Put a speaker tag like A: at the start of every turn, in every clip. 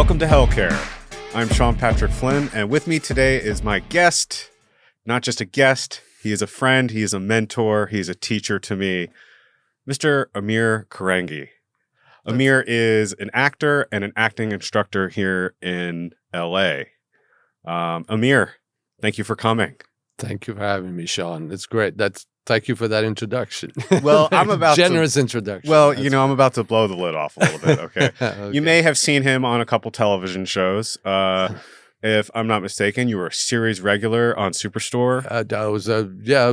A: Welcome to Hellcare. I'm Shaun Patrick Flynn, and with me today is my guest. Not just a guest, he is a friend, he is a mentor, he's a teacher to me, Mr. Amir Korangy. Amir is an actor and an acting instructor here in LA. Amir, thank you for coming.
B: Thank you for having me, Shaun. It's great. Thank you for that introduction.
A: Well, I'm about
B: generous introduction.
A: Well, I'm about to blow the lid off a little bit. Okay.
B: Okay.
A: You may have seen him on a couple television shows. If I'm not mistaken, you were a series regular on Superstore.
B: I was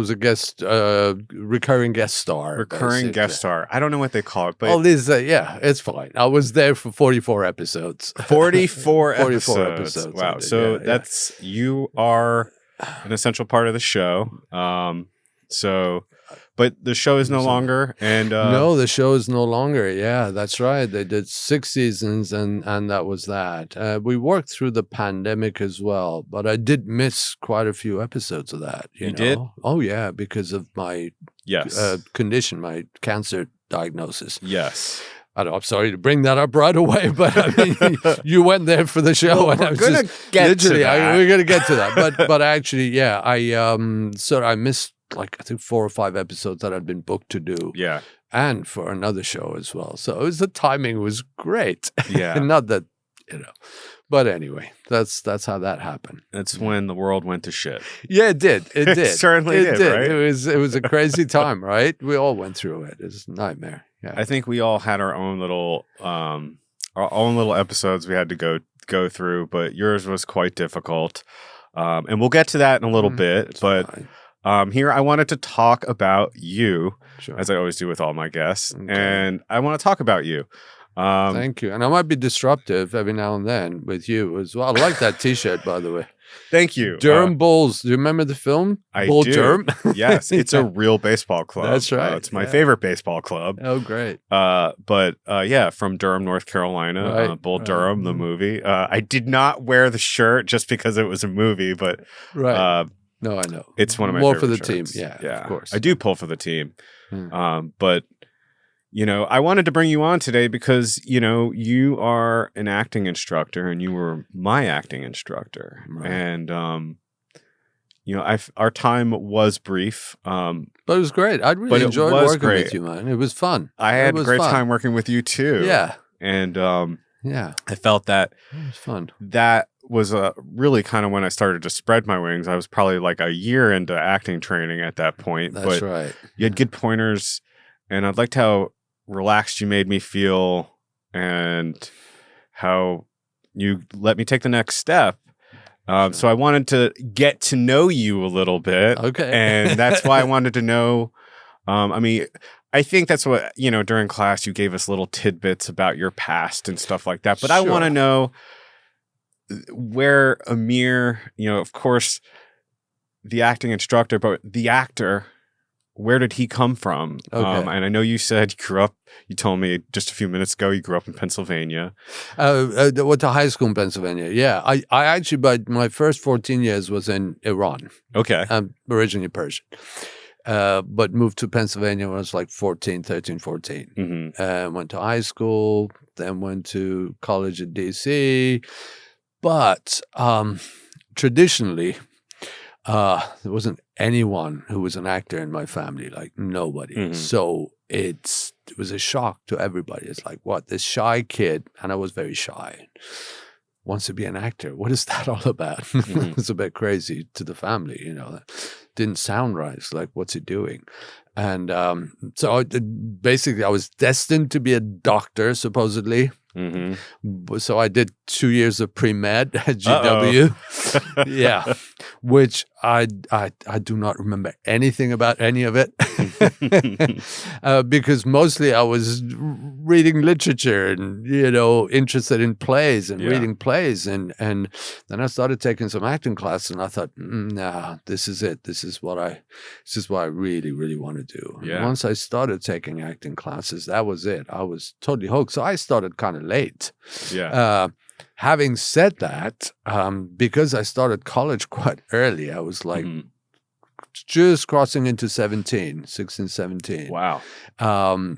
B: a guest, recurring guest star.
A: Recurring guest star. I don't know what they call it, but
B: it's fine. I was there for 44 episodes.
A: 44 episodes.
B: 44 episodes.
A: Wow. So you are an essential part of the show. But the show is no longer, and
B: no, the show is no longer. Yeah, that's right. They did 6 seasons, and that was that. We worked through the pandemic as well, but I did miss quite a few episodes of that. You know?
A: Did?
B: Oh yeah, because of my condition, my cancer diagnosis.
A: Yes.
B: I'm sorry to bring that up right away, but I mean, you went there for the show, and I was
A: gonna get to that.
B: We're gonna get to that, but actually, I missed I think 4 or 5 episodes that I'd been booked to do, and for another show as well. So the timing was great, not that But anyway, that's how that happened.
A: That's when the world went to shit.
B: Yeah, it did. It did.
A: It certainly did. Right?
B: It was a crazy time, right? We all went through it. It's a nightmare. Yeah.
A: I think we all had our own little episodes we had to go through, but yours was quite difficult. And we'll get to that in a little bit. But here I wanted to talk about you, as I always do with all my guests, and I want to talk about you.
B: Thank you. And I might be disruptive every now and then with you as well. I like that T-shirt, by the way.
A: Thank you.
B: Durham Bulls. Do you remember the film?
A: I
B: Bull
A: do.
B: Durham?
A: Yes, it's a real baseball club.
B: That's right.
A: It's my favorite baseball club.
B: Oh, great.
A: From Durham, North Carolina. Bull Durham, the movie. I did not wear the shirt just because it was a movie, but
B: no, I know.
A: It's one of my
B: more
A: favorite
B: for the
A: shirts.
B: team. Yeah, of course.
A: I do pull for the team. But I wanted to bring you on today because, you are an acting instructor and you were my acting instructor. Right. And, our time was brief.
B: But it was great. I really enjoyed working with you, man. It was fun.
A: I had a great time working with you too.
B: Yeah.
A: And, I felt that
B: it was fun.
A: That was really kind of when I started to spread my wings. I was probably like a year into acting training at that point.
B: That's right.
A: You had good pointers, and I'd liked how relaxed you made me feel and how you let me take the next step. So I wanted to get to know you a little bit.
B: Okay.
A: And that's why I wanted to know, I think that's what, during class you gave us little tidbits about your past and stuff like that. But I want to know where Amir, of course, the acting instructor, but the actor, where did he come from?
B: Okay.
A: And I know you said you told me just a few minutes ago, you grew up in Pennsylvania.
B: Went to high school in Pennsylvania. Yeah. I actually, but my first 14 years was in Iran.
A: Okay.
B: I'm originally Persian. But moved to Pennsylvania when I was like 13, 14. Mm-hmm. Went to high school, then went to college at DC. But traditionally, there wasn't anyone who was an actor in my family, like nobody. Mm-hmm. So it was a shock to everybody. It's like, what, this shy kid, and I was very shy, wants to be an actor. What is that all about? Mm-hmm. It's a bit crazy to the family, That didn't sound right. It's like, what's he doing? And so basically I was destined to be a doctor, supposedly. Mm-hmm. So I did 2 years of pre-med at GW. Yeah, which I do not remember anything about any of it because mostly I was reading literature and interested in plays and reading plays and then I started taking some acting classes and I thought, nah, this is it. This is what I really, really want to do. Yeah. And once I started taking acting classes, that was it. I was totally hooked. So I started kind of late.
A: Yeah.
B: Having said that, because I started college quite early, I was like just crossing into 16, 17.
A: Wow.
B: So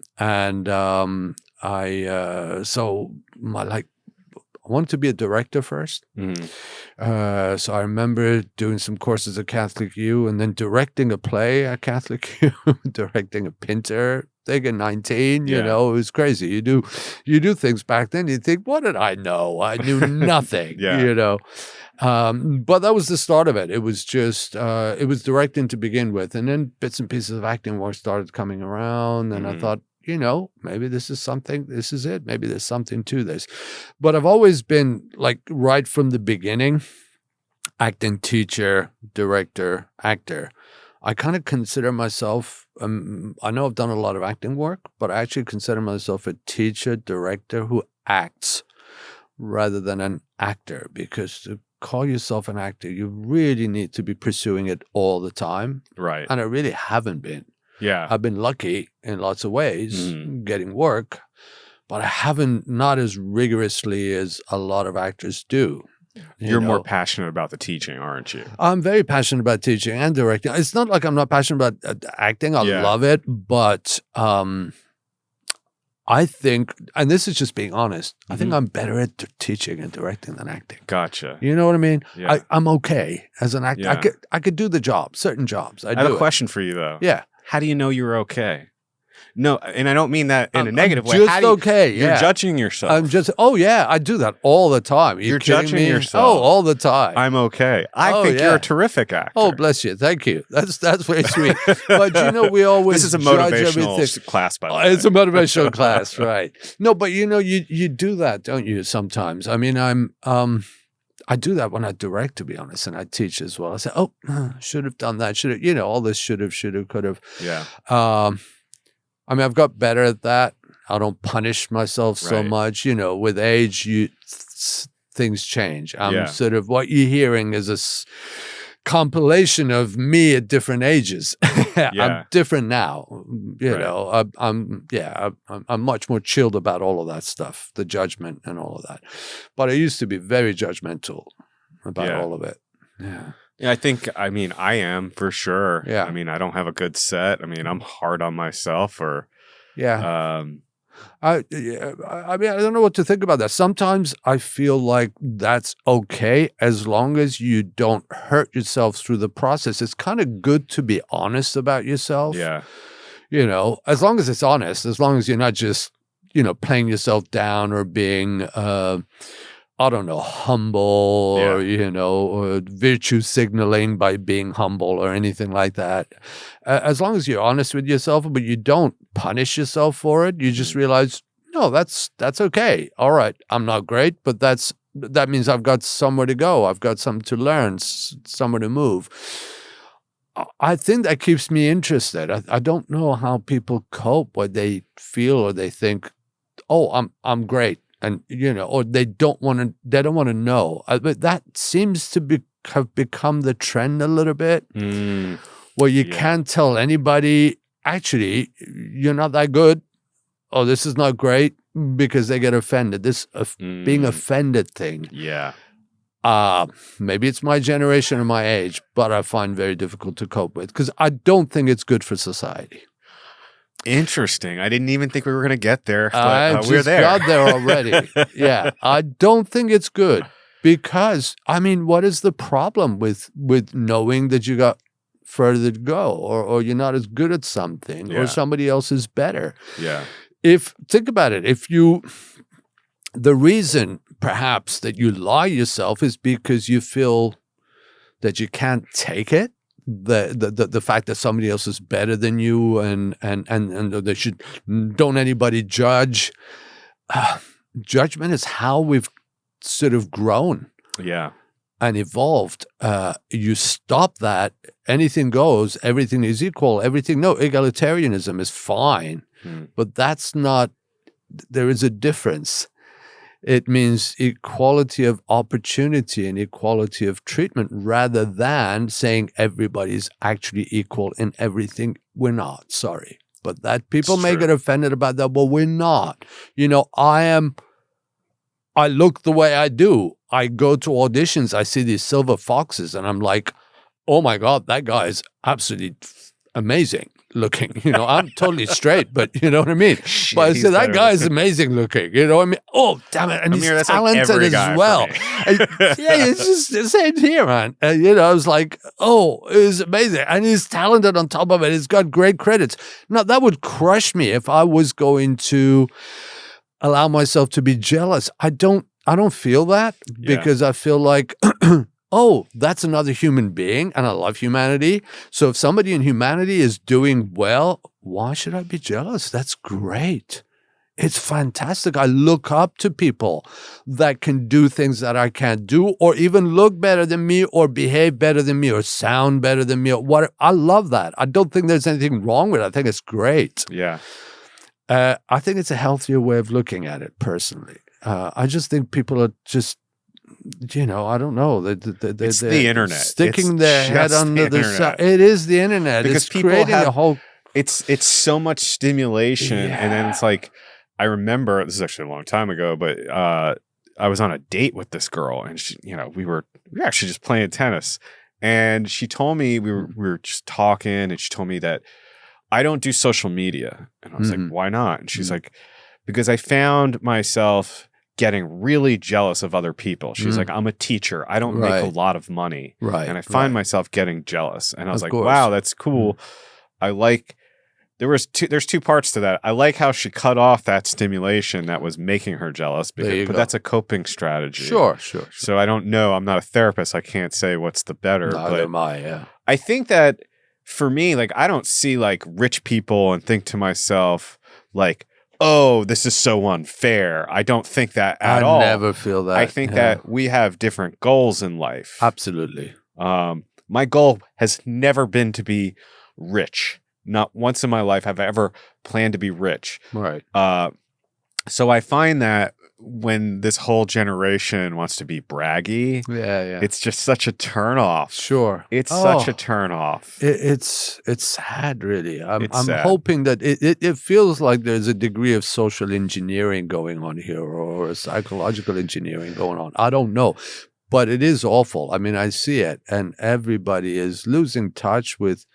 B: my I wanted to be a director first. So I remember doing some courses at Catholic U and then directing a play at Catholic U, directing a Pinter thing at 19, you know, it was crazy. You do things back then, you think, what did I know? I knew nothing, you know. But that was the start of it. It was just, it was directing to begin with. And then bits and pieces of acting work started coming around. And I thought, you know, maybe this is something, this is it. Maybe there's something to this. But I've always been like right from the beginning, acting teacher, director, actor. I kind of consider myself, I know I've done a lot of acting work, but I actually consider myself a teacher, director who acts rather than an actor, because to call yourself an actor, you really need to be pursuing it all the time.
A: Right.
B: And I really haven't been.
A: Yeah.
B: I've been lucky in lots of ways getting work, but I haven't, not as rigorously as a lot of actors do.
A: You're more passionate about the teaching, aren't you?
B: I'm very passionate about teaching and directing. It's not like I'm not passionate about acting. I love it, but I think, and this is just being honest, I think I'm better at teaching and directing than acting.
A: Gotcha.
B: You know what I mean?
A: Yeah.
B: I'm okay as an actor.
A: Yeah.
B: I could do the job, certain jobs.
A: I have a question for you, though.
B: Yeah.
A: How do you know you're okay? No, and I don't mean that in a negative way.
B: Just
A: How do you,
B: okay.
A: You're judging yourself.
B: I'm just, oh yeah, I do that all the time.
A: You're judging yourself.
B: Oh, all the time.
A: I'm okay. I think you're a terrific actor.
B: Oh, bless you. Thank you. That's very sweet. But you know, we always
A: This is a
B: judge
A: motivational
B: everything.
A: class, by the way.
B: It's a motivational class, right? No, but you know, you do that, don't you? Sometimes. I mean, I do that when I direct, to be honest, and I teach as well. I say, oh, should have done that. Should have, you know, all this should have, could have.
A: Yeah.
B: I mean, I've got better at that. I don't punish myself so much. You know, with age, things change. I'm sort of, what you're hearing is a compilation of me at different ages. I'm different now. You know, I'm much more chilled about all of that stuff, the judgment and all of that. But I used to be very judgmental about all of it. Yeah.
A: Yeah, I mean, I am for sure.
B: Yeah.
A: I mean, I don't have a good set. I mean, I'm hard on myself or.
B: Yeah. I mean, I don't know what to think about that. Sometimes I feel like that's okay as long as you don't hurt yourself through the process. It's kind of good to be honest about yourself.
A: Yeah.
B: You know, as long as it's honest, as long as you're not just, you know, playing yourself down or being, I don't know, humble or, you know, or virtue signaling by being humble or anything like that. As long as you're honest with yourself, but you don't punish yourself for it, you just realize, no, that's okay. All right, I'm not great, but that means I've got somewhere to go. I've got something to learn, somewhere to move. I think that keeps me interested. I don't know how people cope, what they feel or they think, oh, I'm great. And, you know, or they don't want to know. But that seems to have become the trend a little bit, where you can't tell anybody, actually, you're not that good, or this is not great, because they get offended. This being offended thing.
A: Yeah.
B: Maybe it's my generation or my age, but I find very difficult to cope with, because I don't think it's good for society.
A: Interesting. I didn't even think we were going to get there.
B: But,
A: we're there.
B: Got there already. Yeah. I don't think it's good because, I mean, what is the problem with knowing that you got further to go or you're not as good at something or somebody else is better?
A: Yeah.
B: Think about it. The reason perhaps that you lie yourself is because you feel that you can't take it. The fact that somebody else is better than you and they don't anybody judge. Judgment is how we've sort of grown and evolved. You stop that, anything goes, everything is equal, egalitarianism is fine, but that's not, there is a difference. It means equality of opportunity and equality of treatment rather than saying everybody's actually equal in everything. We're not, sorry. But that people may get offended about that. Well, we're not. You know, I look the way I do. I go to auditions, I see these silver foxes and I'm like, oh my God, that guy is absolutely amazing. looking. I'm totally straight, but you know what I mean?
A: Shit,
B: but I
A: he's
B: said, that
A: better
B: guy is
A: looking.
B: amazing looking. You know what I mean? Oh, damn it. And
A: Amir,
B: he's
A: that's like
B: talented
A: every guy
B: as
A: for
B: well.
A: me.
B: Yeah, it's just the same here, man. I was like, oh, it was amazing. And he's talented on top of it. He's got great credits. Now, that would crush me if I was going to allow myself to be jealous. I don't feel that because I feel like, oh, that's another human being and I love humanity. So if somebody in humanity is doing well, why should I be jealous? That's great. It's fantastic. I look up to people that can do things that I can't do, or even look better than me, or behave better than me, or sound better than me. Or what? I love that. I don't think there's anything wrong with it. I think it's great.
A: Yeah.
B: I think it's a healthier way of looking at it, personally. I just think people are just, I don't know.
A: It's the internet.
B: Sticking their head under the side. It is the internet.
A: Because
B: it's
A: people
B: creating
A: have
B: a whole.
A: It's so much stimulation, and then it's like, I remember, this is actually a long time ago, but I was on a date with this girl, and she, we were actually just playing tennis, and she told me, we were just talking, and she told me that I don't do social media, and I was like, why not? And she's like, because I found myself getting really jealous of other people. She's like, I'm a teacher. I don't make a lot of money, and I find myself getting jealous, and I was like, wow, that's cool. I like. There's two parts to that. I like how she cut off that stimulation that was making her jealous, but that's a coping strategy.
B: Sure.
A: So I don't know. I'm not a therapist. I can't say what's the better.
B: Neither am I, yeah.
A: I think that for me, like, I don't see like rich people and think to myself like, oh, this is so unfair. I don't think that at all.
B: I never feel that.
A: I think that we have different goals in life.
B: Absolutely.
A: My goal has never been to be rich. Not once in my life have I ever planned to be rich.
B: Right.
A: So I find that when this whole generation wants to be braggy, it's just such a turnoff.
B: Sure.
A: It's such a turnoff.
B: It's sad, really. I'm
A: sad.
B: hoping that it feels like there's a degree of social engineering going on here, or psychological engineering going on. I don't know. But it is awful. I mean, I see it, and everybody is losing touch with,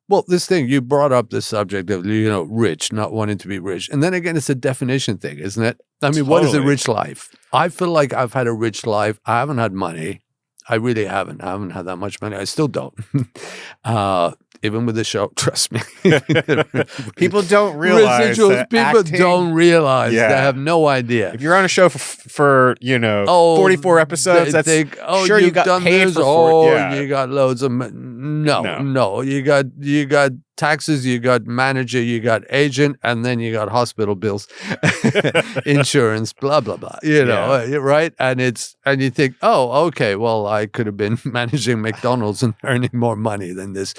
B: well, this thing, you brought up the subject of, rich, not wanting to be rich. And then again, it's a definition thing, isn't it? I mean, what is a rich life? I feel like I've had a rich life. I haven't had money. I really haven't. I haven't had that much money. I still don't. Even with the show, trust me.
A: People don't realize that
B: people don't realize. They have no idea.
A: If you're on a show for 44 episodes, that's
B: think,
A: sure you got
B: done
A: paid
B: this,
A: for
B: you got loads of no. You got taxes, you got manager, you got agent, and then you got hospital bills, insurance, blah blah blah. Right? And you think, oh, okay, well, I could have been managing McDonald's and earning more money than this.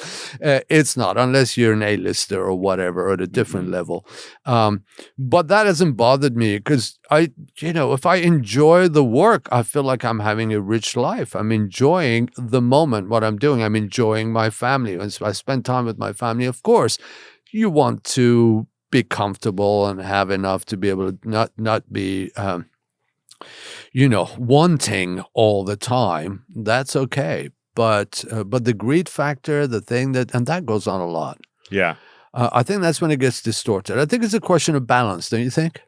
B: It's not, unless you're an A-lister or whatever, or at a different level. But that hasn't bothered me, because if I enjoy the work, I feel like I'm having a rich life. I'm enjoying the moment, what I'm doing. I'm enjoying my family. When I spend time with my family, of course, you want to be comfortable and have enough to be able to not be, wanting all the time. That's okay. But the greed factor, the thing and that goes on a lot.
A: Yeah.
B: I think that's when it gets distorted. I think it's a question of balance, don't you think?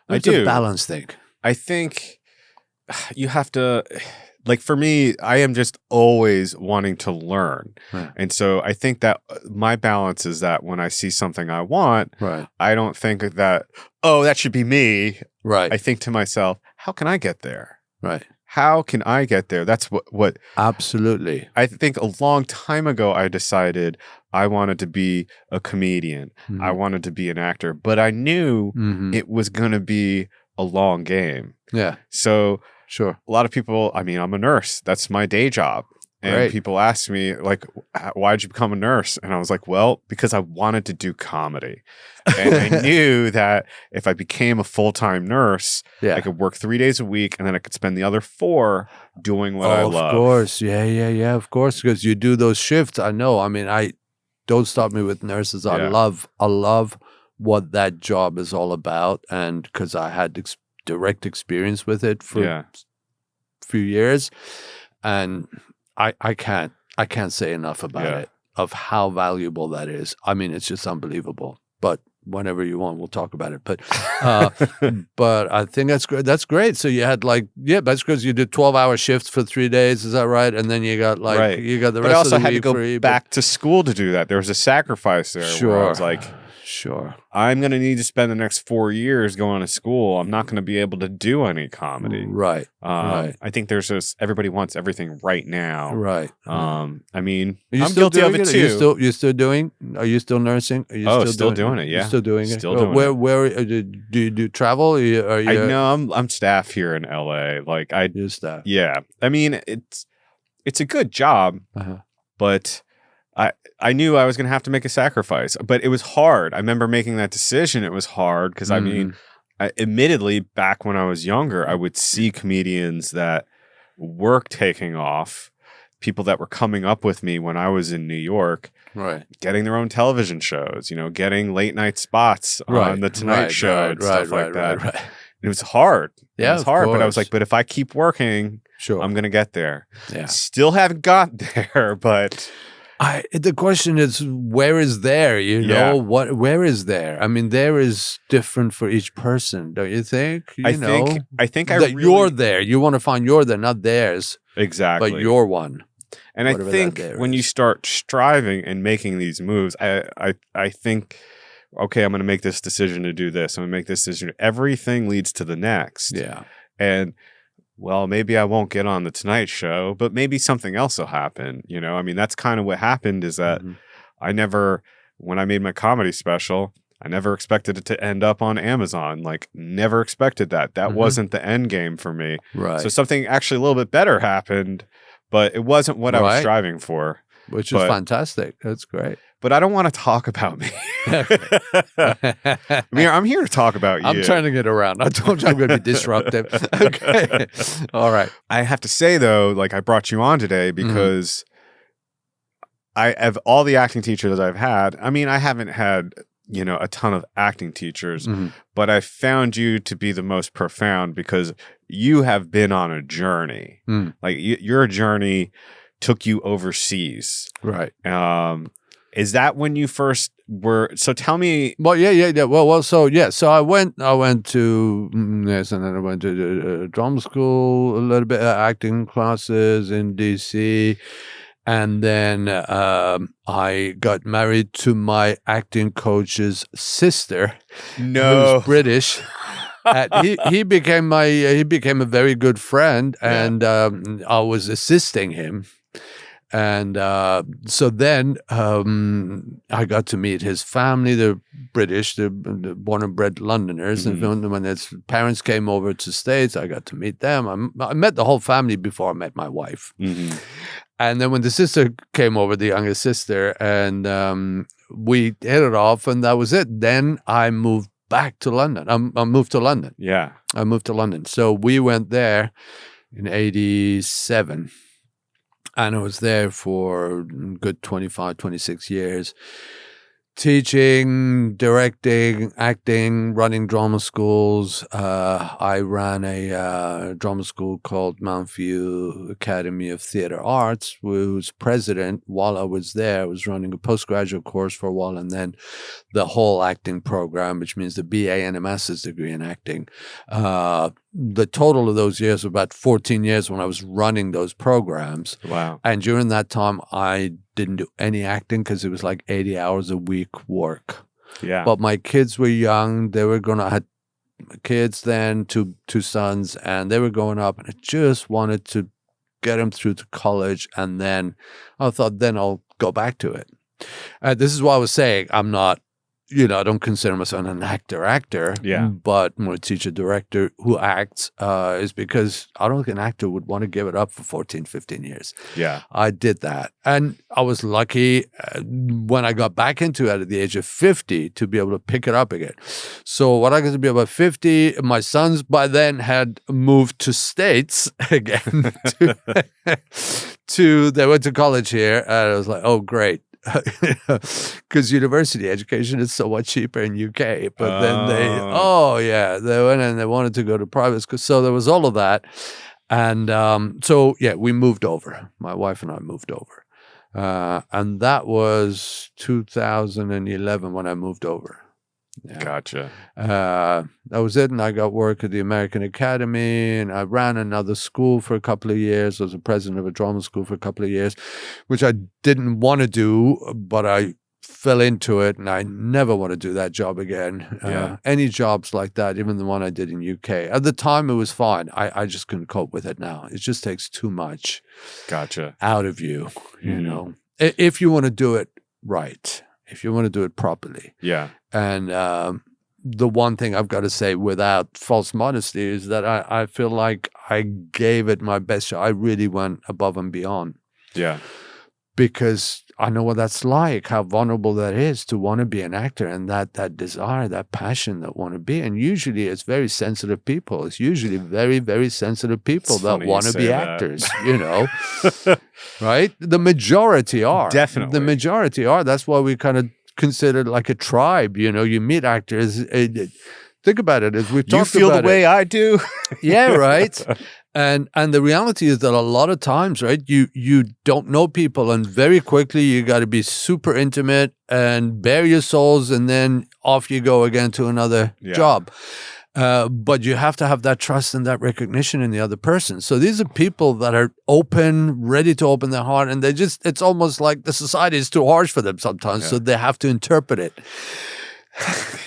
B: It's a balance thing.
A: I think you have to, like, for me, I am just always wanting to learn.
B: Right.
A: And so I think that my balance is that when I see something I want, I don't think that, oh, that should be me.
B: Right.
A: I think to myself, how can I get there?
B: Right.
A: How can I get there? That's what
B: Absolutely.
A: I think a long time ago I decided I wanted to be a comedian. I wanted to be an actor, but I knew it was going to be a long game.
B: Yeah.
A: So
B: sure.
A: A lot of people, I mean, I'm a nurse. That's my day job. And people ask me, like, why'd you become a nurse? And I was like, well, because I wanted to do comedy. And I knew that if I became a full-time nurse, I could work 3 days a week, and then I could spend the other 4 doing what I love.
B: Of course. Yeah, of course. Because you do those shifts. I know. I mean, don't stop me with nurses. I love what that job is all about. And because I had direct experience with it for a few years. And I can't say enough about it. of how valuable that is. I mean, it's just unbelievable. But whenever you want, we'll talk about it. But but I think that's great. That's great. So you had like, that's because you did 12-hour shifts for 3 days. Is that right? And then you got like, you got the
A: but
B: rest
A: I also
B: of the
A: had to
B: week
A: go
B: free.
A: back to school to do that. There was a sacrifice there.
B: Sure.
A: Where I was like,
B: sure.
A: I'm going to need to spend the next 4 years going to school. I'm not going to be able to do any comedy.
B: Right. Right.
A: I think there's this, everybody wants everything right now.
B: Right.
A: I mean,
B: I'm
A: guilty of it too.
B: You still doing? Are you still nursing? Are you
A: still doing it? Yeah.
B: You're still doing it?
A: Still doing it.
B: Where do you do travel? Are you,
A: I know I'm staff here in LA. Like
B: you're staff.
A: Yeah. I mean, it's a good job, but I knew I was going to have to make a sacrifice, but it was hard. I remember making that decision. It was hard because I mean, admittedly, back when I was younger, I would see comedians that were taking off, people that were coming up with me when I was in New York,
B: right,
A: getting their own television shows, getting late night spots on the Tonight Show and stuff like that. Right. It was hard.
B: Yeah,
A: it was hard, but I was like, but if I keep working, I'm going to get there.
B: Yeah.
A: Still haven't got there, but...
B: the question is, where is there? You know, where is there? I mean, there is different for each person, don't you think? I think you're there. You want to find you're there, not theirs.
A: Exactly.
B: But you're one.
A: And I think when you start striving and making these moves, I think, okay, I'm going to make this decision to do this. I'm going to make this decision. Everything leads to the next.
B: Yeah.
A: And well, maybe I won't get on the Tonight Show, but maybe something else will happen. I mean, that's kind of what happened is that when I made my comedy special, I never expected it to end up on Amazon. Like, never expected that. That wasn't the end game for me.
B: Right.
A: So something actually a little bit better happened, but it wasn't what I was striving for.
B: Which is fantastic. That's great.
A: But I don't want to talk about me. I mean, I'm here to talk about you.
B: I'm trying to get around. I told you I'm going to be disruptive. Okay. All right.
A: I have to say, though, like I brought you on today because I have all the acting teachers that I've had. I mean, I haven't had, a ton of acting teachers, but I found you to be the most profound because you have been on a journey. Like your journey took you overseas.
B: Right.
A: Is that when you first were? So tell me.
B: Well, yeah. Well, so yeah. So I went to and then I went to drama school, a little bit of acting classes in DC, and then I got married to my acting coach's sister.
A: No,
B: who's British. He became a very good friend, and I was assisting him. And so then I got to meet his family. They're British. They're born and bred Londoners. And when his parents came over to States, I got to meet them. I met the whole family before I met my wife. And then when the sister came over, the younger sister, and we hit it off, and that was it. Then I moved back to London. I moved to London.
A: Yeah.
B: I moved to London. So we went there in 87. And I was there for a good 25, 26 years, teaching, directing, acting, running drama schools. I ran a drama school called Mountview Academy of Theatre Arts, whose president, while I was there, I was running a postgraduate course for a while, and then the whole acting program, which means the BA and a master's degree in acting. The total of those years were about 14 years when I was running those programs.
A: Wow.
B: And during that time, I didn't do any acting because it was like 80 hours a week work.
A: Yeah.
B: But my kids were young. They were I had kids then, two sons, and they were growing up, and I just wanted to get them through to college. And then I thought, then I'll go back to it. This is what I was saying. I'm not, I don't consider myself an actor, but I'm a teacher director who acts is because I don't think an actor would want to give it up for 14, 15 years.
A: Yeah.
B: I did that. And I was lucky when I got back into it at the age of 50 to be able to pick it up again. So when I got to be about 50, my sons by then had moved to States again. They went to college here, and I was like, oh, great. Because university education is so much cheaper in UK, but then they went and they wanted to go to private school, so there was all of that, and we moved over. My wife and I moved over, And that was 2011 when I moved over. Yeah.
A: Gotcha.
B: That was it. And I got work at the American Academy, and I ran another school for a couple of years. I was the president of a drama school for a couple of years, which I didn't want to do, but I fell into it, and I never want to do that job again. Any jobs like that, even the one I did in UK. At the time, it was fine. I just couldn't cope with it now. It just takes too much out of you, you know, if you want to do it right, if you want to do it properly.
A: Yeah.
B: And the one thing I've got to say without false modesty is that I feel like I gave it my best shot. I really went above and beyond.
A: Yeah.
B: Because I know what that's like, how vulnerable that is to want to be an actor, and that desire, that passion that want to be. And usually it's very sensitive people. It's usually very, very sensitive people that want to be actors, you know, right? The majority are.
A: Definitely.
B: The majority are. That's why we kind of consider it like a tribe, you know. You meet actors. Think about it. As we've talked about it.
A: You feel the way I do?
B: Yeah, right. And the reality is that a lot of times, right, you don't know people, and very quickly you got to be super intimate and bare your souls, and then off you go again to another job. But you have to have that trust and that recognition in the other person. So these are people that are open, ready to open their heart, and it's almost like the society is too harsh for them sometimes, so they have to interpret it.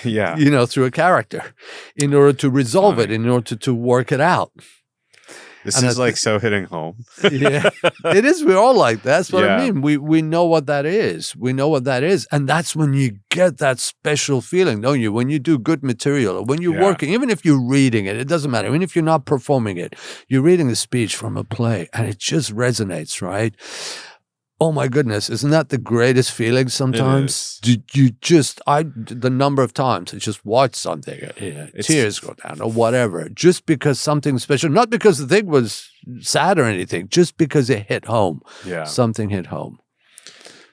B: You know, through a character in order to resolve it, in order to work it out.
A: This is like so hitting home.
B: Yeah, it is. We're all like that. That's what I mean. We know what that is. We know what that is. And that's when you get that special feeling, don't you? When you do good material, or when you're working, even if you're reading it, it doesn't matter. Even if you're not performing it, you're reading a speech from a play and it just resonates, right? Oh my goodness, isn't that the greatest feeling sometimes? The number of times I just watch something, tears go down or whatever, just because something special, not because the thing was sad or anything, just because it hit home. Yeah. Something hit home.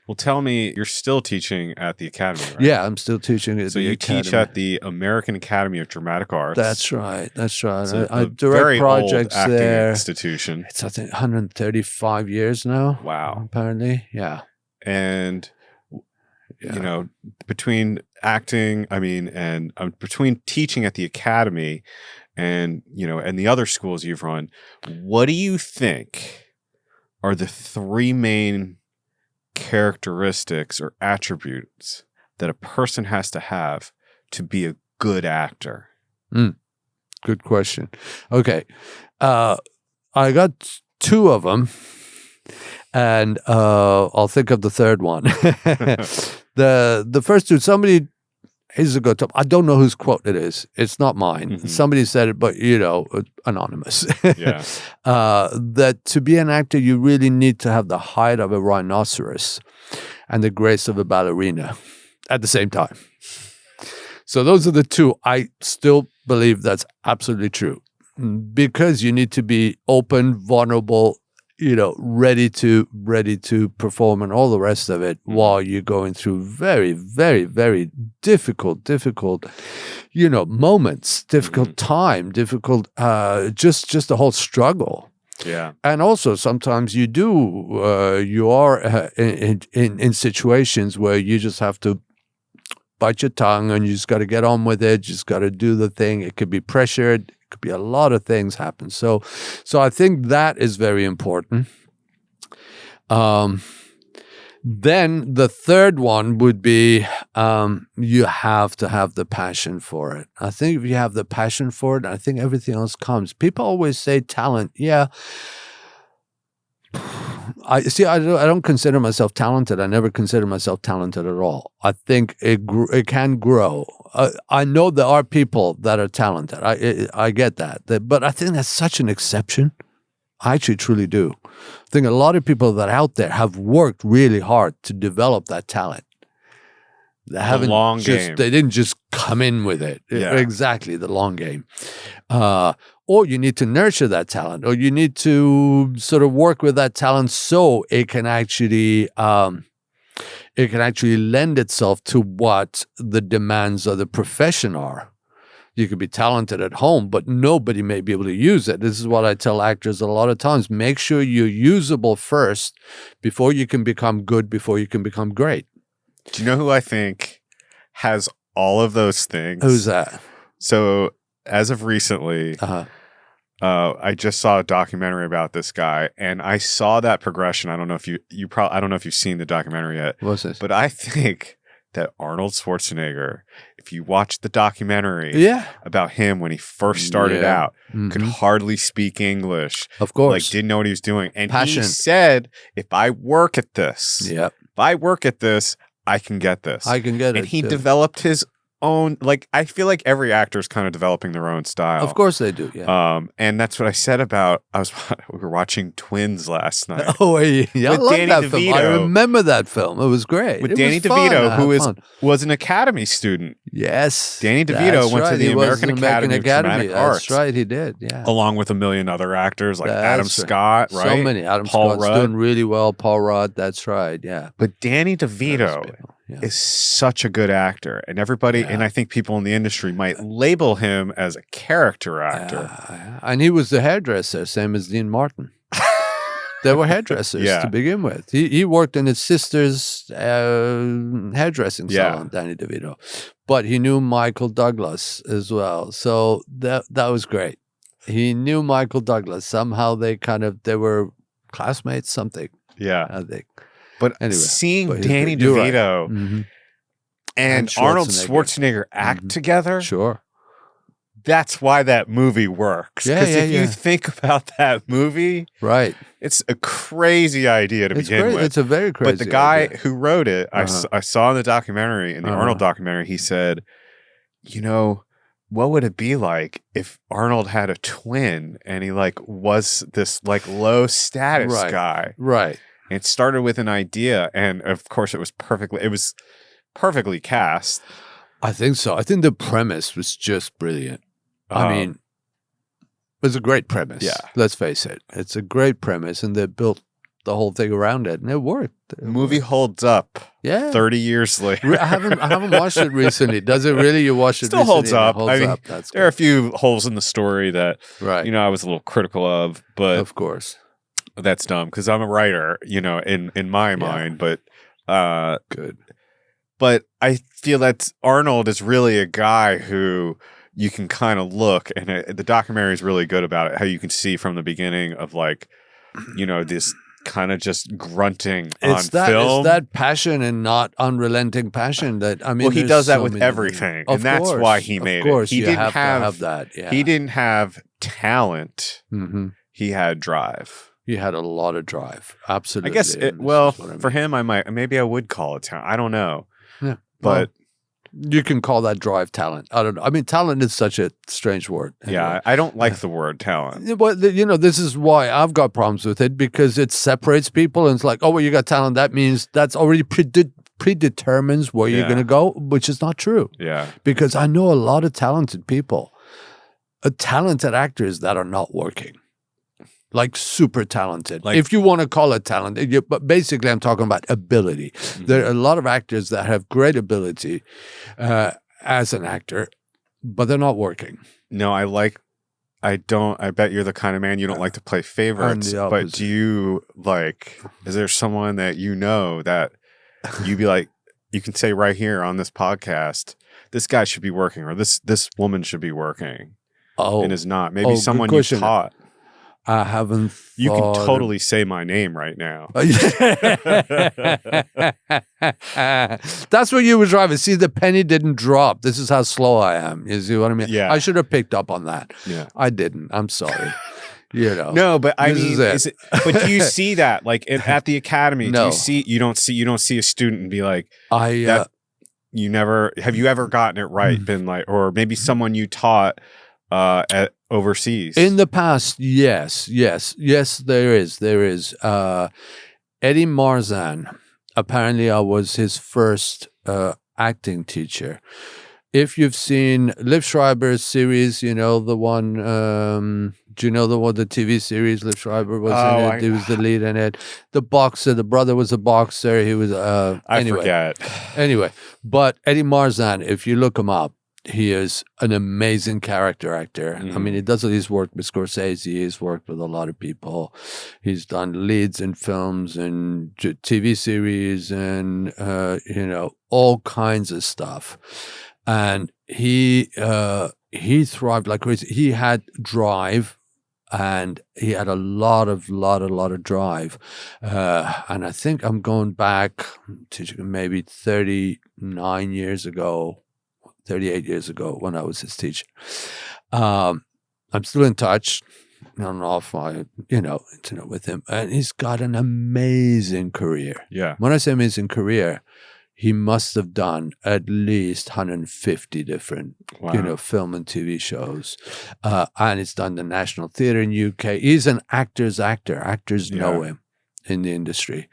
A: Well, tell me, you're still teaching at the Academy, right?
B: Yeah, I'm still teaching at the Academy.
A: So you teach at the American Academy of Dramatic Arts.
B: That's right. That's right.
A: I direct very projects old there. Institution.
B: It's, I think, 135 years now.
A: Wow.
B: Apparently, yeah.
A: And, you know, between acting, and between teaching at the Academy and, you know, and the other schools you've run, what do you think are the three main characteristics or attributes that a person has to have to be a good actor?
B: Good question. Okay. I got two of them, and I'll think of the third one. The first two, somebody, here's a good top. I don't know whose quote it is. It's not mine. Mm-hmm. Somebody said it, but, you know, anonymous. Yeah. That to be an actor, you really need to have the height of a rhinoceros and the grace of a ballerina at the same time. So those are the two. I still believe that's absolutely true, because you need to be open, vulnerable, you know, ready to perform and all the rest of it while you're going through very, very, very difficult, you know, moments, difficult time, difficult, just the whole struggle.
A: Yeah.
B: And also sometimes you are in situations where you just have to bite your tongue and you just got to get on with it. Just got to do the thing. It could be pressured. Could be a lot of things happen. So I think that is very important. Then the third one would be you have to have the passion for it. I think if you have the passion for it, I think everything else comes. People always say talent. Yeah. I don't consider myself talented. I never consider myself talented at all. I think it can grow. I know there are people that are talented. I get that. But I think that's such an exception. I actually truly do. I think a lot of people that are out there have worked really hard to develop that talent. They haven't
A: long game.
B: They didn't just come in with it.
A: Yeah.
B: Exactly, the long game. Or you need to nurture that talent, or you need to sort of work with that talent so it can actually lend itself to what the demands of the profession are. You could be talented at home, but nobody may be able to use it. This is what I tell actors a lot of times. Make sure you're usable first before you can become good, before you can become great.
A: Do you know who I think has all of those things?
B: Who's that?
A: So as of recently, I just saw a documentary about this guy, and I saw that progression. I don't know if I don't know if you've seen the documentary yet.
B: What's this?
A: But I think that Arnold Schwarzenegger, if you watch the documentary about him when he first started out, could hardly speak English.
B: Of course.
A: Like, didn't know what he was doing. And
B: Passion.
A: he said, if I work at this, I can get this.
B: I can get it.
A: And he developed his own, like, I feel like every actor is kind of developing their own style.
B: Of course they do, yeah.
A: And that's what I said about, we were watching Twins last night.
B: Oh, yeah. I love
A: Danny
B: that
A: DeVito.
B: film. I remember that film. It was great.
A: With Danny DeVito, who was an Academy student.
B: Yes.
A: Danny DeVito went to the American Academy of Dramatic Arts.
B: That's right, he did, yeah.
A: Along with a million other actors like Adam Scott, right?
B: So many. Adam
A: Paul
B: Scott's
A: Rudd.
B: doing really well. Paul Rudd, that's right, yeah.
A: But Danny DeVito is such a good actor. And everybody, and I think people in the industry might label him as a character actor.
B: And he was the hairdresser, same as Dean Martin. They were hairdressers to begin with. He worked in his sister's hairdressing salon, Danny DeVito. But he knew Michael Douglas as well. So that was great. He knew Michael Douglas. Somehow they were classmates, something.
A: Yeah.
B: I think.
A: But anyway, seeing Danny DeVito and Arnold Schwarzenegger act together, that's why that movie works. Because if you think about that movie, it's a crazy idea to begin with.
B: It's a very crazy idea.
A: But the guy who wrote it, I saw in the documentary, in the Arnold documentary, he said, you know, what would it be like if Arnold had a twin and he was this low status guy?
B: Right.
A: And it started with an idea, and of course it was perfectly cast.
B: I think so. I think the premise was just brilliant. I mean, it was a great premise. Yeah. Let's face it. It's a great premise, and they built the whole thing around it, and it worked.
A: The movie holds up 30 years later.
B: I haven't watched it recently. Does it really? You watched it
A: Still
B: recently?
A: holds up.
B: Holds up. That's
A: there are a few holes in the story that I was a little critical of, but
B: of course.
A: That's dumb because I'm a writer, in my mind, but
B: good.
A: But I feel that Arnold is really a guy who you can kind of look, and the documentary is really good about it, how you can see from the beginning of this kind of just grunting on film.
B: It's that passion and not unrelenting passion that, I mean,
A: well, he does that with everything, and that's why he made it.
B: He didn't have that. Yeah.
A: He didn't have talent. He had drive.
B: He had a lot of drive. Absolutely.
A: I guess for him, maybe I would call it talent. I don't know.
B: Yeah.
A: But
B: you can call that drive talent. I don't know. I mean, talent is such a strange word. Anyway.
A: Yeah. I don't like the word talent.
B: But, this is why I've got problems with it, because it separates people, and it's like, oh, well, you got talent. That means that's already predetermines where you're going to go, which is not true.
A: Yeah.
B: Because I know a lot of talented people, talented actors that are not working. Like super talented, if you want to call it talent. But basically, I'm talking about ability. There are a lot of actors that have great ability as an actor, but they're not working.
A: No, I bet you're the kind of man you don't like to play favorites. But do you is there someone that that you'd be like, you can say right here on this podcast, this guy should be working, or this woman should be working, and is not? Maybe someone you taught.
B: I haven't.
A: You can totally say my name right now.
B: That's what you were driving. See, the penny didn't drop. This is how slow I am. You see what I mean?
A: Yeah.
B: I should have picked up on that.
A: Yeah.
B: I didn't. I'm sorry.
A: No, but I mean, but do you see that at the academy?
B: No.
A: You don't see a student and be like,
B: have
A: you ever gotten it right? Been like, or maybe someone you taught at overseas
B: in the past? Yes, there is Eddie Marson. Apparently I was his first acting teacher. If you've seen Liv Schreiber's series, the one, do you know the TV series Liv Schreiber was in it? He was the lead in it. The boxer, the brother was a boxer. He was,
A: I forget.
B: Anyway, but Eddie Marson, if you look him up, He is an amazing character actor. I mean, he does his work with Scorsese. He's worked with a lot of people. He's done leads in films and TV series and, all kinds of stuff. And he thrived like crazy. He had drive. And he had a lot of drive. And I think I'm going back to maybe 38 years ago when I was his teacher. I'm still in touch on and off, internet with him. And he's got an amazing career.
A: Yeah.
B: When I say amazing career, he must have done at least 150 different, film and TV shows. And he's done the National Theatre in UK. He's an actor's actor. Actors know him in the industry,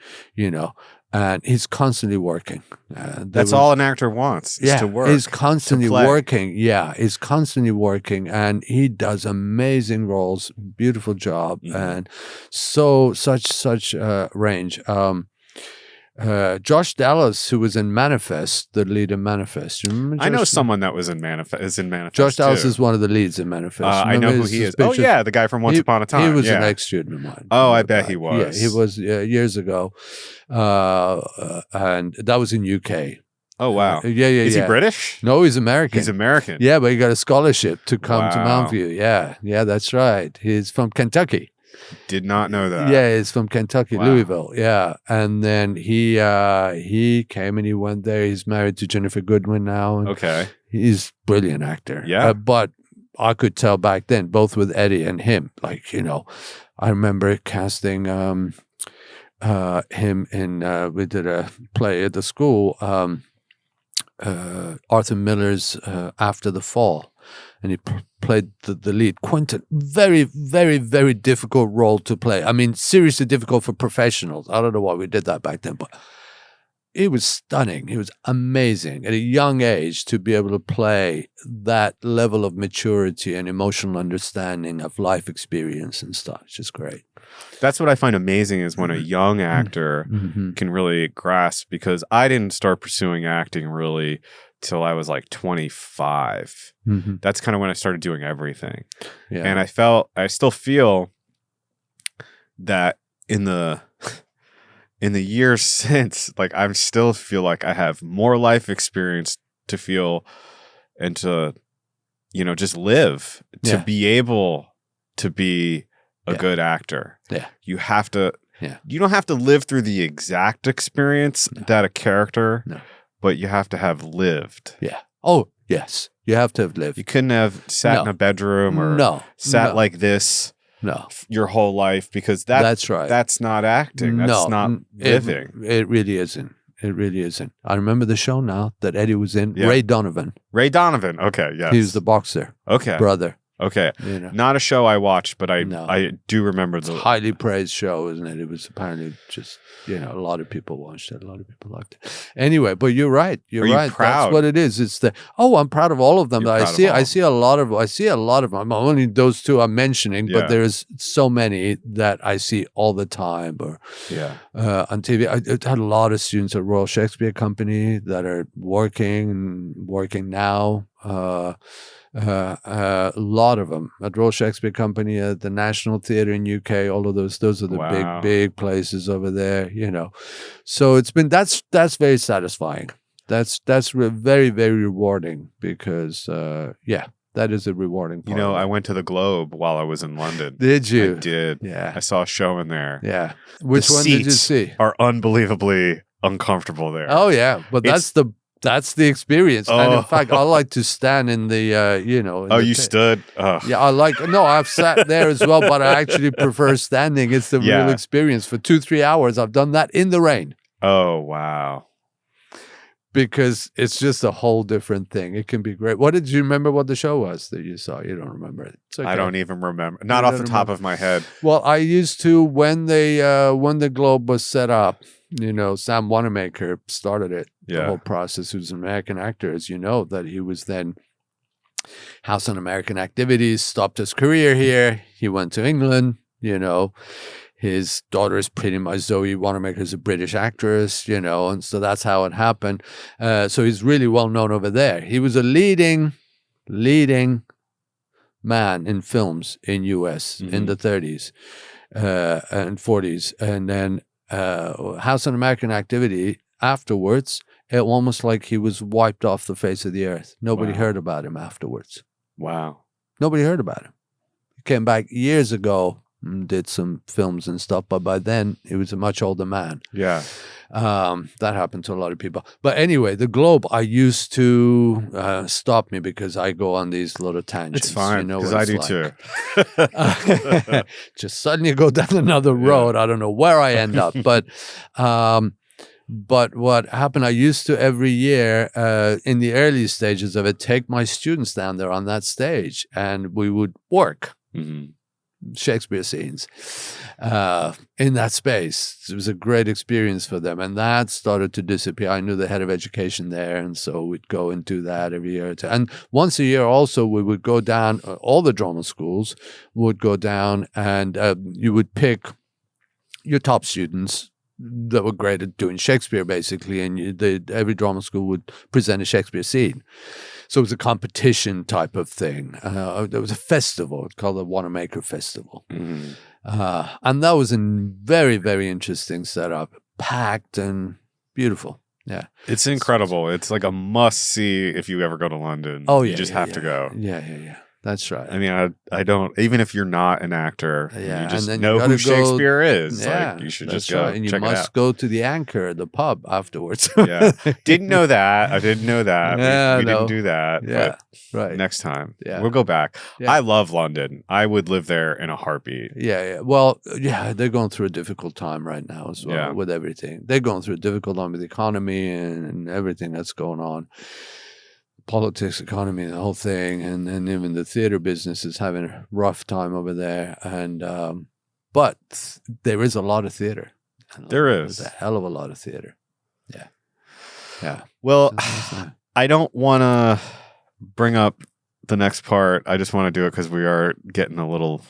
B: and he's constantly working.
A: That's all an actor wants, is to work.
B: He's constantly working. Yeah, he's constantly working, and he does amazing roles, beautiful job, and such range. Josh Dallas, who was in Manifest, the lead in Manifest. You remember Josh?
A: I know someone that was in Manifest.
B: Josh Dallas is one of the leads in Manifest.
A: I know who he is. Oh, yeah, the guy from Once Upon a Time.
B: He was an ex-student of mine.
A: Oh, I bet he was.
B: Yeah, he was years ago. And that was in UK.
A: Oh, wow. Is he British?
B: No, he's American.
A: He's American.
B: Yeah, but he got a scholarship to come to Mountview. Yeah, that's right. He's from Kentucky.
A: Did not know that.
B: Yeah, he's from Kentucky, Louisville. Yeah, and then he came and he went there. He's married to Jennifer Goodwin now.
A: Okay,
B: he's a brilliant actor.
A: Yeah,
B: but I could tell back then, both with Eddie and him, I remember casting him in. We did a play at the school, Arthur Miller's After the Fall. And he played the lead. Quentin, very, very, very difficult role to play. I mean, seriously difficult for professionals. I don't know why we did that back then, but it was stunning. It was amazing at a young age to be able to play that level of maturity and emotional understanding of life experience and stuff. It's just great.
A: That's what I find amazing is when a young actor can really grasp, because I didn't start pursuing acting really till I was like 25. That's kind of when I started doing everything. Yeah. And I still feel that in the years since, like, I still feel like I have more life experience to feel and to, just live, to be able to be a good actor. Yeah. You have to, you don't have to live through the exact experience that a character but you have to have lived.
B: Yeah. Oh, yes. You have to have lived.
A: You couldn't have sat in a bedroom or sat like this your whole life, because that's right. That's not acting. That's not living.
B: It really isn't. It really isn't. I remember the show now that Eddie was in. Yeah. Ray Donovan.
A: Okay, yes.
B: He was the boxer.
A: Okay.
B: Brother.
A: Okay. Not a show I watched, but I do remember
B: it's a highly praised show, isn't it? It was apparently just, a lot of people watched it. A lot of people liked it. Anyway, but you're right. You're right.
A: Proud?
B: That's what it is. It's I'm proud of all of them. I see a lot of them. Only those two I'm mentioning, but there's so many that I see all the time or on TV. I had a lot of students at Royal Shakespeare Company that are working now. A lot of them at Royal Shakespeare Company, at the National Theatre in UK. All of those are the big places over there. So it's been that's very satisfying. That's very, very rewarding, because that is a rewarding part.
A: I went to the Globe while I was in London.
B: Did you?
A: I did.
B: Yeah,
A: I saw a show in there.
B: Yeah. Which one did you see?
A: Are unbelievably uncomfortable there.
B: Oh yeah, but that's the experience. And in fact, I like to stand in the,
A: you stood?
B: Yeah, I've sat there as well, but I actually prefer standing. It's the real experience. For 2-3 hours, I've done that in the rain.
A: Oh, wow.
B: Because it's just a whole different thing. It can be great. Did you remember what the show was that you saw? You don't remember it. It's okay.
A: I don't even remember. Not off the top of my head.
B: Well, I used to, when the Globe was set up, Sam Wanamaker started it, the whole process. He was an American actor, as you know, that he was then House on American Activities, stopped his career here. He went to England, His daughter is pretty much Zoe Wanamaker, is a British actress, and so that's how it happened. So he's really well known over there. He was a leading leading man in films in US in the 30s and 40s. And then House on American Activity afterwards, it almost like he was wiped off the face of the earth. Nobody heard about him afterwards.
A: Wow.
B: Nobody heard about him. He came back years ago and did some films and stuff, but by then he was a much older man.
A: Yeah.
B: That happened to a lot of people. But anyway, the Globe, I used to stop me because I go on these little tangents.
A: It's fine, because I do too.
B: Just suddenly go down another road. I don't know where I end up. But what happened, I used to every year in the early stages of it, take my students down there on that stage, and we would work. Shakespeare scenes in that space. It was a great experience for them, and that started to disappear. I knew the head of education there, and so we'd go and do that every year. And once a year also, we would go down, all the drama schools would go down, and you would pick your top students that were great at doing Shakespeare, basically, and every drama school would present a Shakespeare scene. So it was a competition type of thing. There was a festival called the Wanamaker Festival. And that was a very, very interesting setup, packed and beautiful. Yeah.
A: It's incredible. It's like a must-see if you ever go to London.
B: Oh, yeah.
A: You just have to go.
B: Yeah. That's right.
A: I mean, I don't, even if you're not an actor, you just
B: and
A: know who Shakespeare is.
B: Yeah,
A: like, you should just go
B: right. And you
A: check it
B: must
A: out.
B: go to the Anchor, the pub afterwards.
A: Yeah. Didn't know that. I didn't know that.
B: Yeah,
A: we
B: no.
A: didn't do that.
B: Yeah,
A: but
B: right.
A: next time.
B: Yeah.
A: We'll go back.
B: Yeah.
A: I love London. I would live there in a heartbeat.
B: Yeah. Well, yeah, they're going through a difficult time right now as well.
A: Yeah.
B: With everything. They're going through a difficult time with the economy and everything that's going on. Politics, economy, the whole thing, and even the theater business is having a rough time over there. And but there is a lot of theater.
A: There is
B: a hell of a lot of theater. Yeah.
A: Well, I don't want to bring up the next part. I just want to do it because we are getting a little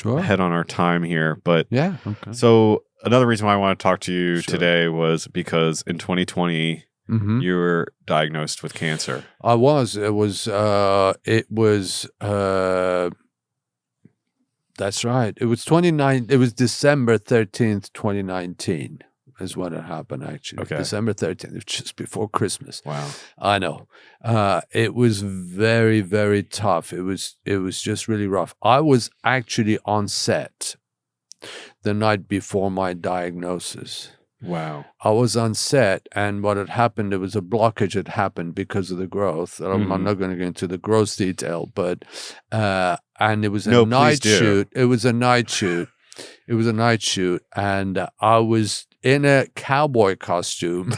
A: ahead on our time here. But
B: yeah, okay.
A: So another reason why I want to talk to you today was because in 2020. You were diagnosed with cancer.
B: I was. It was. That's right. It was 29. It was December 13th, 2019 is when it happened, actually.
A: Okay.
B: December 13th. It was just before Christmas.
A: Wow.
B: I know. It was very, very tough. It was just really rough. I was actually on set the night before my diagnosis.
A: Wow.
B: I was on set, and what had happened, there was a blockage that happened because of the growth. I'm not going to get into the gross detail, but and it was a night shoot. It was a night shoot. It was a night shoot, and I was in a cowboy costume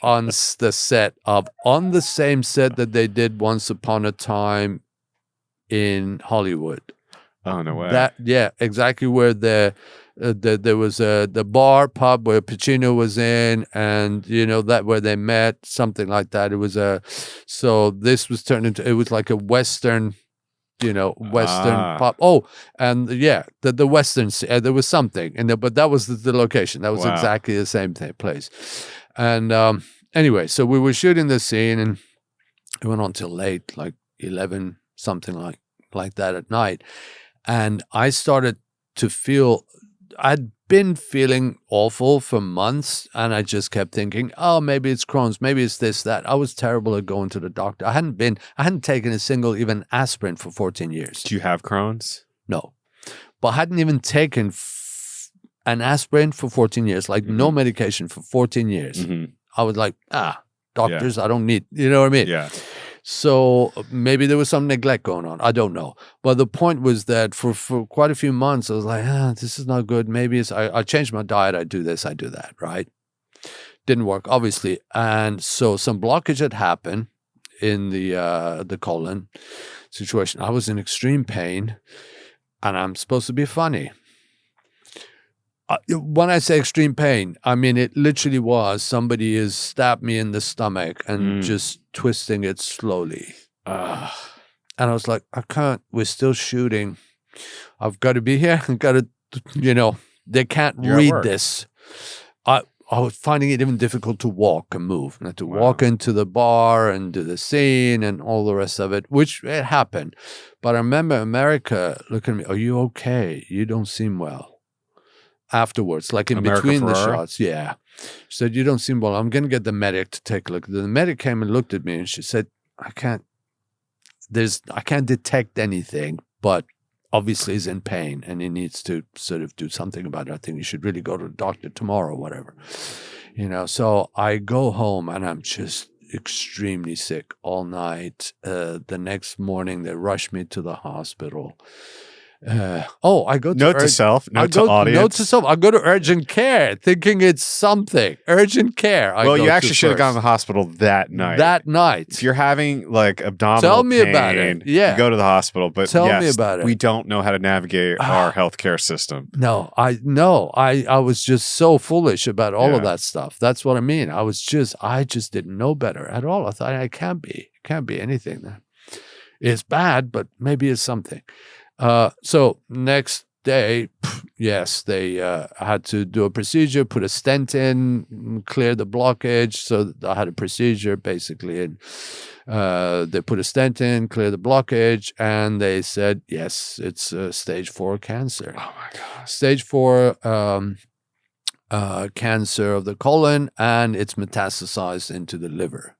B: on the same set that they did Once Upon a Time in Hollywood.
A: Oh, no way.
B: Exactly where there was the bar pub where Pacino was in, and that where they met, something like that. It was so this was turned into, it was like a Western, Western pub. Oh, and the Western, there was something, but that was the location. That was exactly the same place. And anyway, so we were shooting the scene, and it went on till late, like 11, something like that at night. And I started to feel, I'd been feeling awful for months, and I just kept thinking, oh, maybe it's Crohn's, maybe it's this, that. I was terrible at going to the doctor. I hadn't taken a single even aspirin for 14 years.
A: Do you have Crohn's?
B: No. But I hadn't even taken an aspirin for 14 years, like no medication for 14 years. I was like, doctors, I don't need, you know what I mean?
A: Yeah.
B: So maybe there was some neglect going on. I don't know. But the point was that for quite a few months, I was like, this is not good. Maybe I changed my diet. I do this, I do that, right? Didn't work, obviously. And so some blockage had happened in the colon situation. I was in extreme pain, and I'm supposed to be funny. When I say extreme pain, I mean it literally was somebody has stabbed me in the stomach and just twisting it slowly. And I was like, I can't. We're still shooting. I've got to be here. I've got to, they can't read this. I was finding it even difficult to walk and move. And I had to walk into the bar and do the scene and all the rest of it, which it happened. But I remember America looking at me, are you okay? You don't seem well. Afterwards, like in
A: America
B: between the
A: Ferrara?
B: shots. Yeah. She said, you don't seem well. I'm going to get the medic to take a look. The medic came and looked at me and she said, I can't detect anything, but obviously he's in pain and he needs to sort of do something about it. I think you should really go to the doctor tomorrow or whatever. So I go home and I'm just extremely sick all night. The next morning they rush me to the hospital. I go to
A: note to self, note to audience.
B: Note to self. I go to urgent care thinking it's something. Urgent care.
A: Well, you actually should have gone to the hospital that night. If you're having like abdominal pain,
B: about it. Yeah.
A: You go to the hospital. But
B: tell me about it.
A: We don't know how to navigate our healthcare system.
B: No, I was just so foolish about all of that stuff. That's what I mean. I just didn't know better at all. I thought it can't be anything. It's bad, but maybe it's something. So next day, yes, they had to do a procedure, put a stent in, clear the blockage. So I had a procedure basically, and they put a stent in, clear the blockage, and they said, yes, it's stage 4 cancer.
A: Oh my God.
B: Stage 4 cancer of the colon, and it's metastasized into the liver.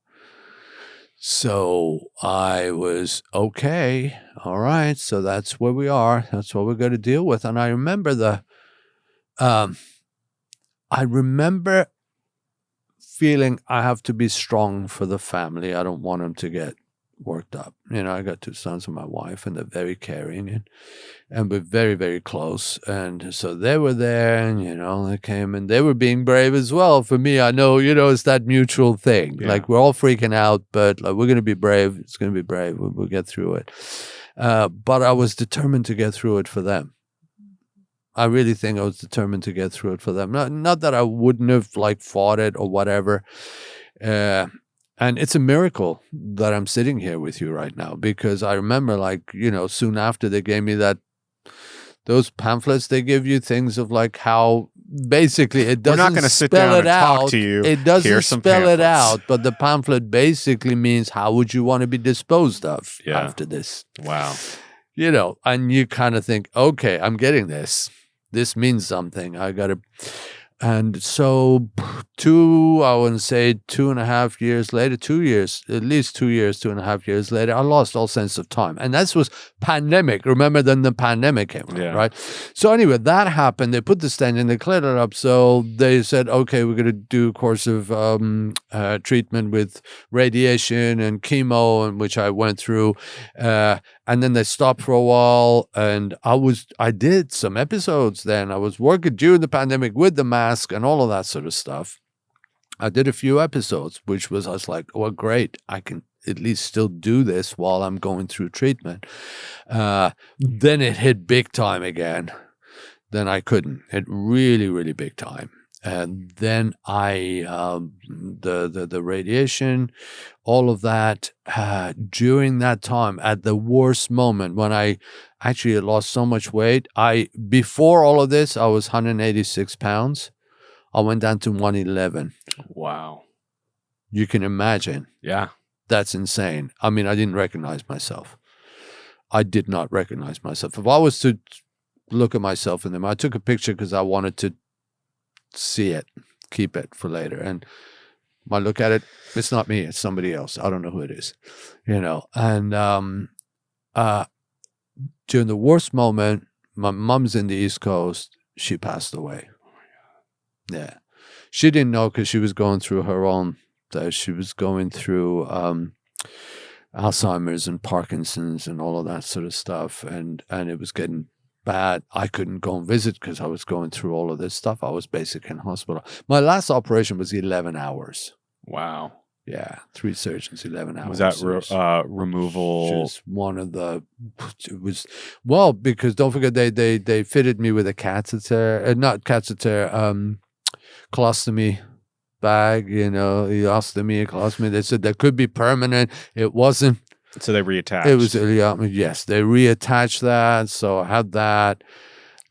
B: So I was, okay, all right, so that's where we are. That's what we're going to deal with. And I remember feeling I have to be strong for the family. I don't want them to get worked up. I got 2 sons and my wife, and they're very caring, and we're very, very close. And so they were there, and, they came, and they were being brave as well. For me, I know, it's that mutual thing.
A: Yeah.
B: Like, we're all freaking out, but like, we're going to be brave. It's going to be brave. We'll get through it. But I was determined to get through it for them. I really think I was determined to get through it for them. Not that I wouldn't have fought it or whatever. And it's a miracle that I'm sitting here with you right now, because I remember soon after they gave me those pamphlets, they give you things of how basically it doesn't
A: We're not going to sit down and talk to you.
B: It doesn't spell it
A: pamphlets.
B: out, but the pamphlet basically means how would you want to be disposed of after this?
A: Wow.
B: And you kind of think, okay, I'm getting this. This means something. I got to. And so 2.5 years later, 2 years, at least 2 years, 2.5 years later, I lost all sense of time. And that was pandemic. Remember, then the pandemic came around, right? So anyway, that happened. They put the stent in, they cleared it up. So they said, okay, we're going to do a course of treatment with radiation and chemo, and which I went through. And then they stopped for a while, and I did some episodes then. I was working during the pandemic with the mask and all of that sort of stuff. I did a few episodes, I was like, well, great. I can at least still do this while I'm going through treatment. Then it hit big time again. Then I couldn't. It really, really big time. And then the radiation, all of that, during that time, at the worst moment, when I actually had lost so much weight, before all of this, I was 186 pounds. I went down to 111.
A: Wow.
B: You can imagine.
A: Yeah.
B: That's insane. I mean, I didn't recognize myself. I did not recognize myself. If I was to look at myself in them, I took a picture because I wanted to see it, keep it for later. And when I look at it, it's not me, it's somebody else. I don't know who it is, And during the worst moment, my mom's in the East Coast, she passed away. Yeah. She didn't know because she was going through her own, she was going through Alzheimer's and Parkinson's and all of that sort of stuff. And it was getting bad. I couldn't go and visit because I was going through all of this stuff. I was basically in hospital. My last operation was 11 hours.
A: Wow.
B: Yeah, 3 surgeons, 11 hours.
A: Was that removal?
B: Just one of the. It was because don't forget they fitted me with a catheter, not catheter, colostomy bag. Ostomy, colostomy. They said that could be permanent. It wasn't.
A: So they reattached.
B: It was yes. They reattached that. So I had that.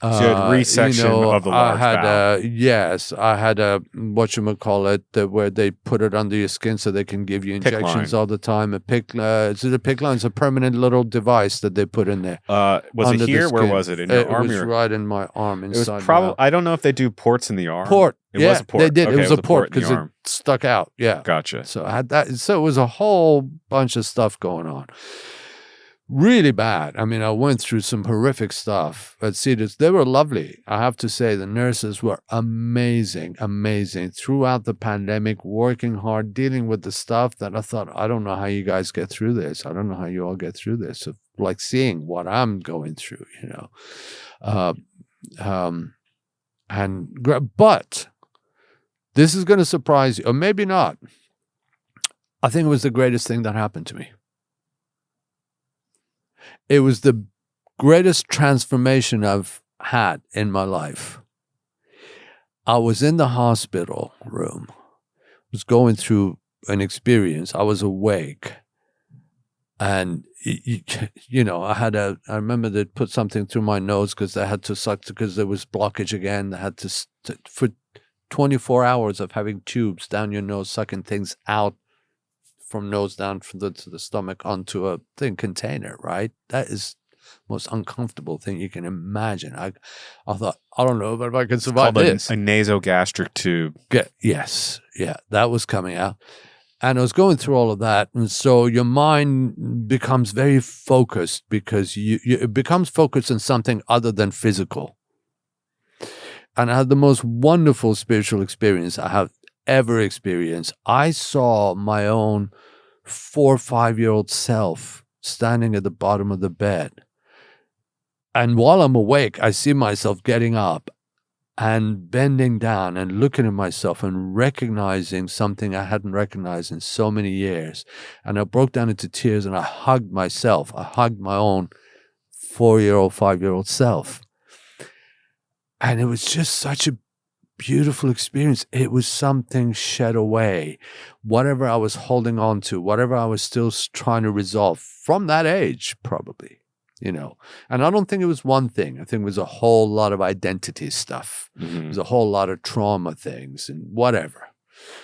A: So you had resection of the large bowel.
B: Yes, I had a whatchamacallit, where they put it under your skin so they can give you injections all the time. A PICC line is a permanent little device that they put in there.
A: Was it here? Where was it? In your arm?
B: It was right in my arm. Inside.
A: It was probably. I don't know if they do ports in the arm.
B: Port.
A: It was a port.
B: They did.
A: Okay,
B: it was a port because it stuck out. Yeah.
A: Gotcha.
B: So I had that. So it was a whole bunch of stuff going on. Really bad. I mean, I went through some horrific stuff at Cedars. They were lovely. I have to say, the nurses were amazing throughout the pandemic, working hard, dealing with the stuff that I thought, I don't know how you guys get through this. I don't know how you all get through this. So, like seeing what I'm going through, but this is going to surprise you, or maybe not. I think it was the greatest thing that happened to me. It was the greatest transformation I've had in my life. I was in the hospital room, was going through an experience. I was awake. And, I remember they put something through my nose because they had to suck, because there was blockage again. They had to, for 24 hours of having tubes down your nose, sucking things out from nose down to the stomach onto a thin container, right? That is the most uncomfortable thing you can imagine. I thought, I don't know if I can survive this.
A: A nasogastric tube.
B: Yes. Yeah, that was coming out. And I was going through all of that. And so your mind becomes very focused, because it becomes focused on something other than physical. And I had the most wonderful spiritual experience I have ever experienced. I saw my own 4 or 5-year-old self standing at the bottom of the bed. And while I'm awake, I see myself getting up and bending down and looking at myself and recognizing something I hadn't recognized in so many years. And I broke down into tears and I hugged myself. I hugged my own 4-year-old, 5-year-old self. And it was just such a beautiful experience. It was something shed away. Whatever I was holding on to, whatever I was still trying to resolve from that age, probably. And I don't think it was one thing. I think it was a whole lot of identity stuff. Mm-hmm. It was a whole lot of trauma things and whatever.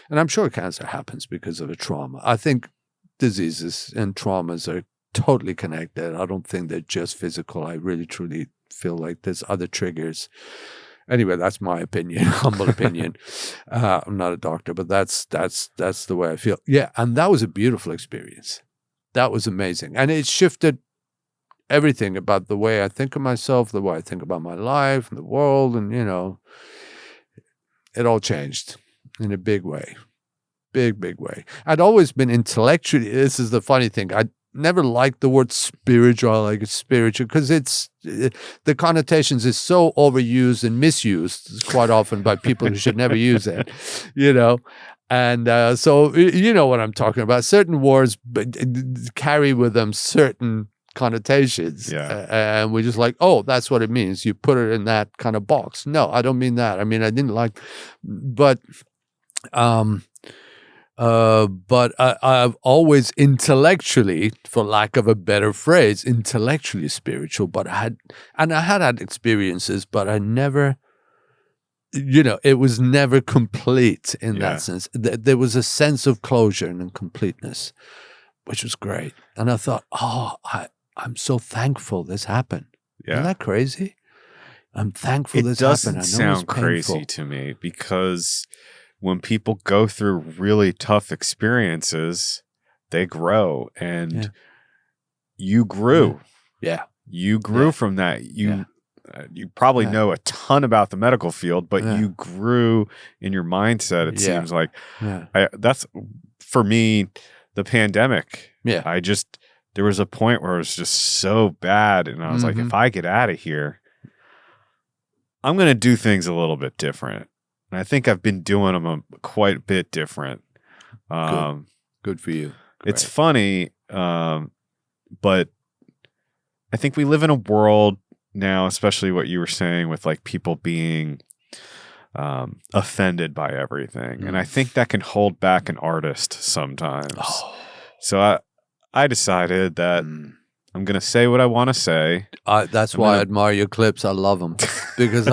B: And I'm sure cancer happens because of a trauma. I think diseases and traumas are totally connected. I don't think they're just physical. I really, truly feel like there's other triggers. Anyway, that's my opinion, humble opinion. I'm not a doctor, but that's the way I feel. Yeah, and that was a beautiful experience. That was amazing. And it shifted everything about the way I think of myself, the way I think about my life and the world, and it all changed in a big way. Big way. I'd always been intellectually, this is the funny thing, I never liked the word spiritual, like it's spiritual, because it's, the connotations is so overused and misused quite often by people who should never use it, And so, you know what I'm talking about. Certain words carry with them certain connotations.
A: Yeah.
B: And we're just like, oh, that's what it means. You put it in that kind of box. No, I don't mean that. I mean, I didn't like, but I've always intellectually, for lack of a better phrase, intellectually spiritual, but I had experiences, but I never, it was never complete in that sense. There was a sense of closure and completeness, which was great. And I thought, I'm so thankful this happened. Yeah. Isn't that crazy? I'm thankful this happened.
A: It doesn't sound crazy to me, because when people go through really tough experiences, they grow, and you grew.
B: Yeah.
A: You grew from that. You probably know a ton about the medical field, but you grew in your mindset. It seems like that's, for me, the pandemic.
B: Yeah.
A: There was a point where it was just so bad, and I was like, if I get out of here, I'm going to do things a little bit different. And I think I've been doing them quite a bit different.
B: Good for you. Great.
A: It's funny, but I think we live in a world now, especially what you were saying with like people being offended by everything. And I think that can hold back an artist sometimes. So I decided that I'm I'm going to say what I want to say.
B: That's why I admire your clips. I love them because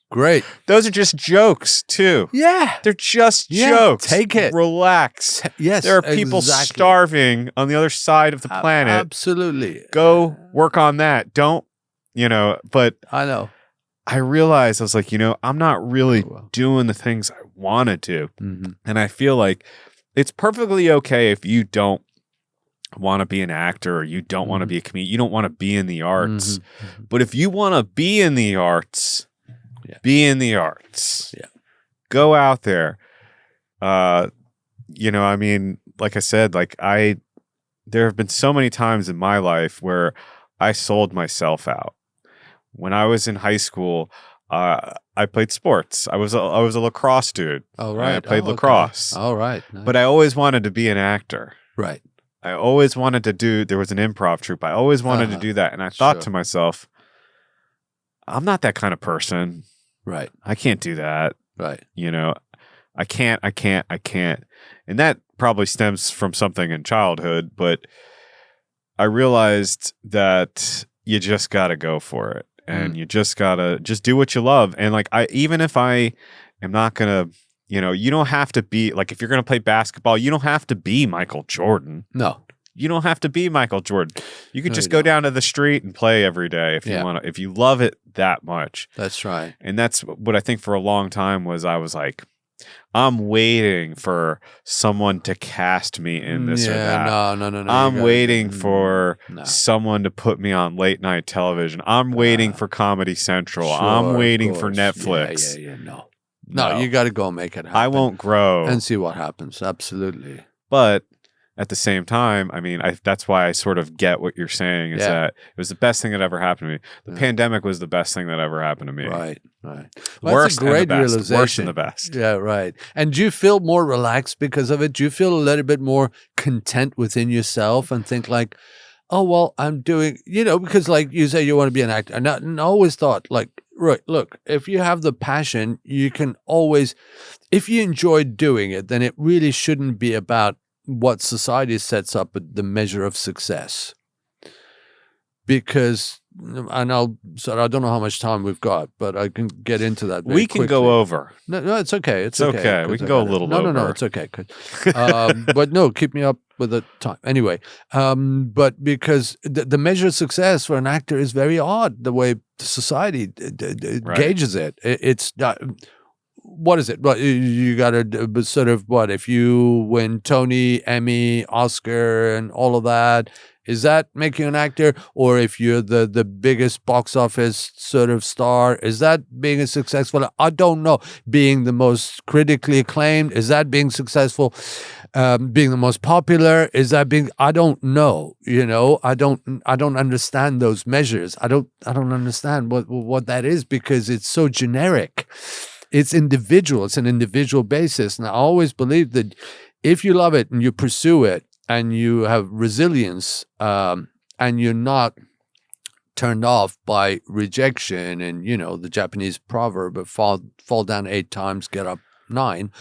B: great.
A: Those are just jokes too.
B: Yeah.
A: They're just jokes.
B: Take it.
A: Relax.
B: Yes.
A: There are people starving on the other side of the planet.
B: Absolutely.
A: Go work on that. Don't, but
B: I know.
A: I realized I was like, I'm not really doing the things I want to do.
B: Mm-hmm.
A: And I feel like it's perfectly okay if you don't want to be an actor or you don't want to be a comedian. You don't want to be in the arts.
B: Mm-hmm.
A: But if you want to be in the arts, be in the arts.
B: Yeah.
A: Go out there. Like I said, there have been so many times in my life where I sold myself out. When I was in high school, I played sports. I was a lacrosse dude.
B: Oh, right.
A: I played lacrosse.
B: All right. Nice.
A: But I always wanted to be an actor.
B: Right.
A: I always wanted to there was an improv troupe. I always wanted to do that. And I thought to myself, I'm not that kind of person.
B: Right.
A: I can't do that.
B: Right.
A: I can't. And that probably stems from something in childhood, but I realized that you just got to go for it. And you just got to do what you love. And even if I am not going to, you don't have to be if you're going to play basketball, you don't have to be Michael Jordan.
B: No.
A: You don't have to be Michael Jordan. You could just go down to the street and play every day if you want to, if you love it that much.
B: That's right.
A: And that's what I think for a long time I was like, I'm waiting for someone to cast me in this or that.
B: No.
A: I'm waiting for someone to put me on late night television. I'm waiting for Comedy Central.
B: Sure,
A: I'm waiting for Netflix.
B: No, you got to go make it happen.
A: I won't grow.
B: And see what happens. Absolutely.
A: But at the same time, that's why I sort of get what you're saying is that it was the best thing that ever happened to me. The pandemic was the best thing that ever happened to me.
B: Right.
A: Well,
B: Worst that's a great realization.
A: Worse than the best.
B: Yeah, right. And do you feel more relaxed because of it? Do you feel a little bit more content within yourself and think oh, well, I'm doing, because you say you want to be an actor. And I always thought right, look, if you have the passion, you can always, if you enjoy doing it, then it really shouldn't be about what society sets up the measure of success. Because, I don't know how much time we've got, but I can get into that very quickly.
A: Go over.
B: No, it's okay. It's
A: okay. We can go a little over.
B: No, it's okay. But no, keep me up with the time. Anyway, but because the measure of success for an actor is very odd, the way society gauges it. It's not... What is it? Well, you got to sort of if you win Tony, Emmy, Oscar, and all of that, is that making you an actor? Or if you're the biggest box office sort of star, is that being a successful? I don't know. Being the most critically acclaimed, is that being successful? Being the most popular, is that being? I don't know. I don't understand those measures. I don't understand what that is because it's so generic. It's individual. It's an individual basis. And I always believe that if you love it and you pursue it and you have resilience and you're not turned off by rejection and, the Japanese proverb of fall down 8 times, get up 9,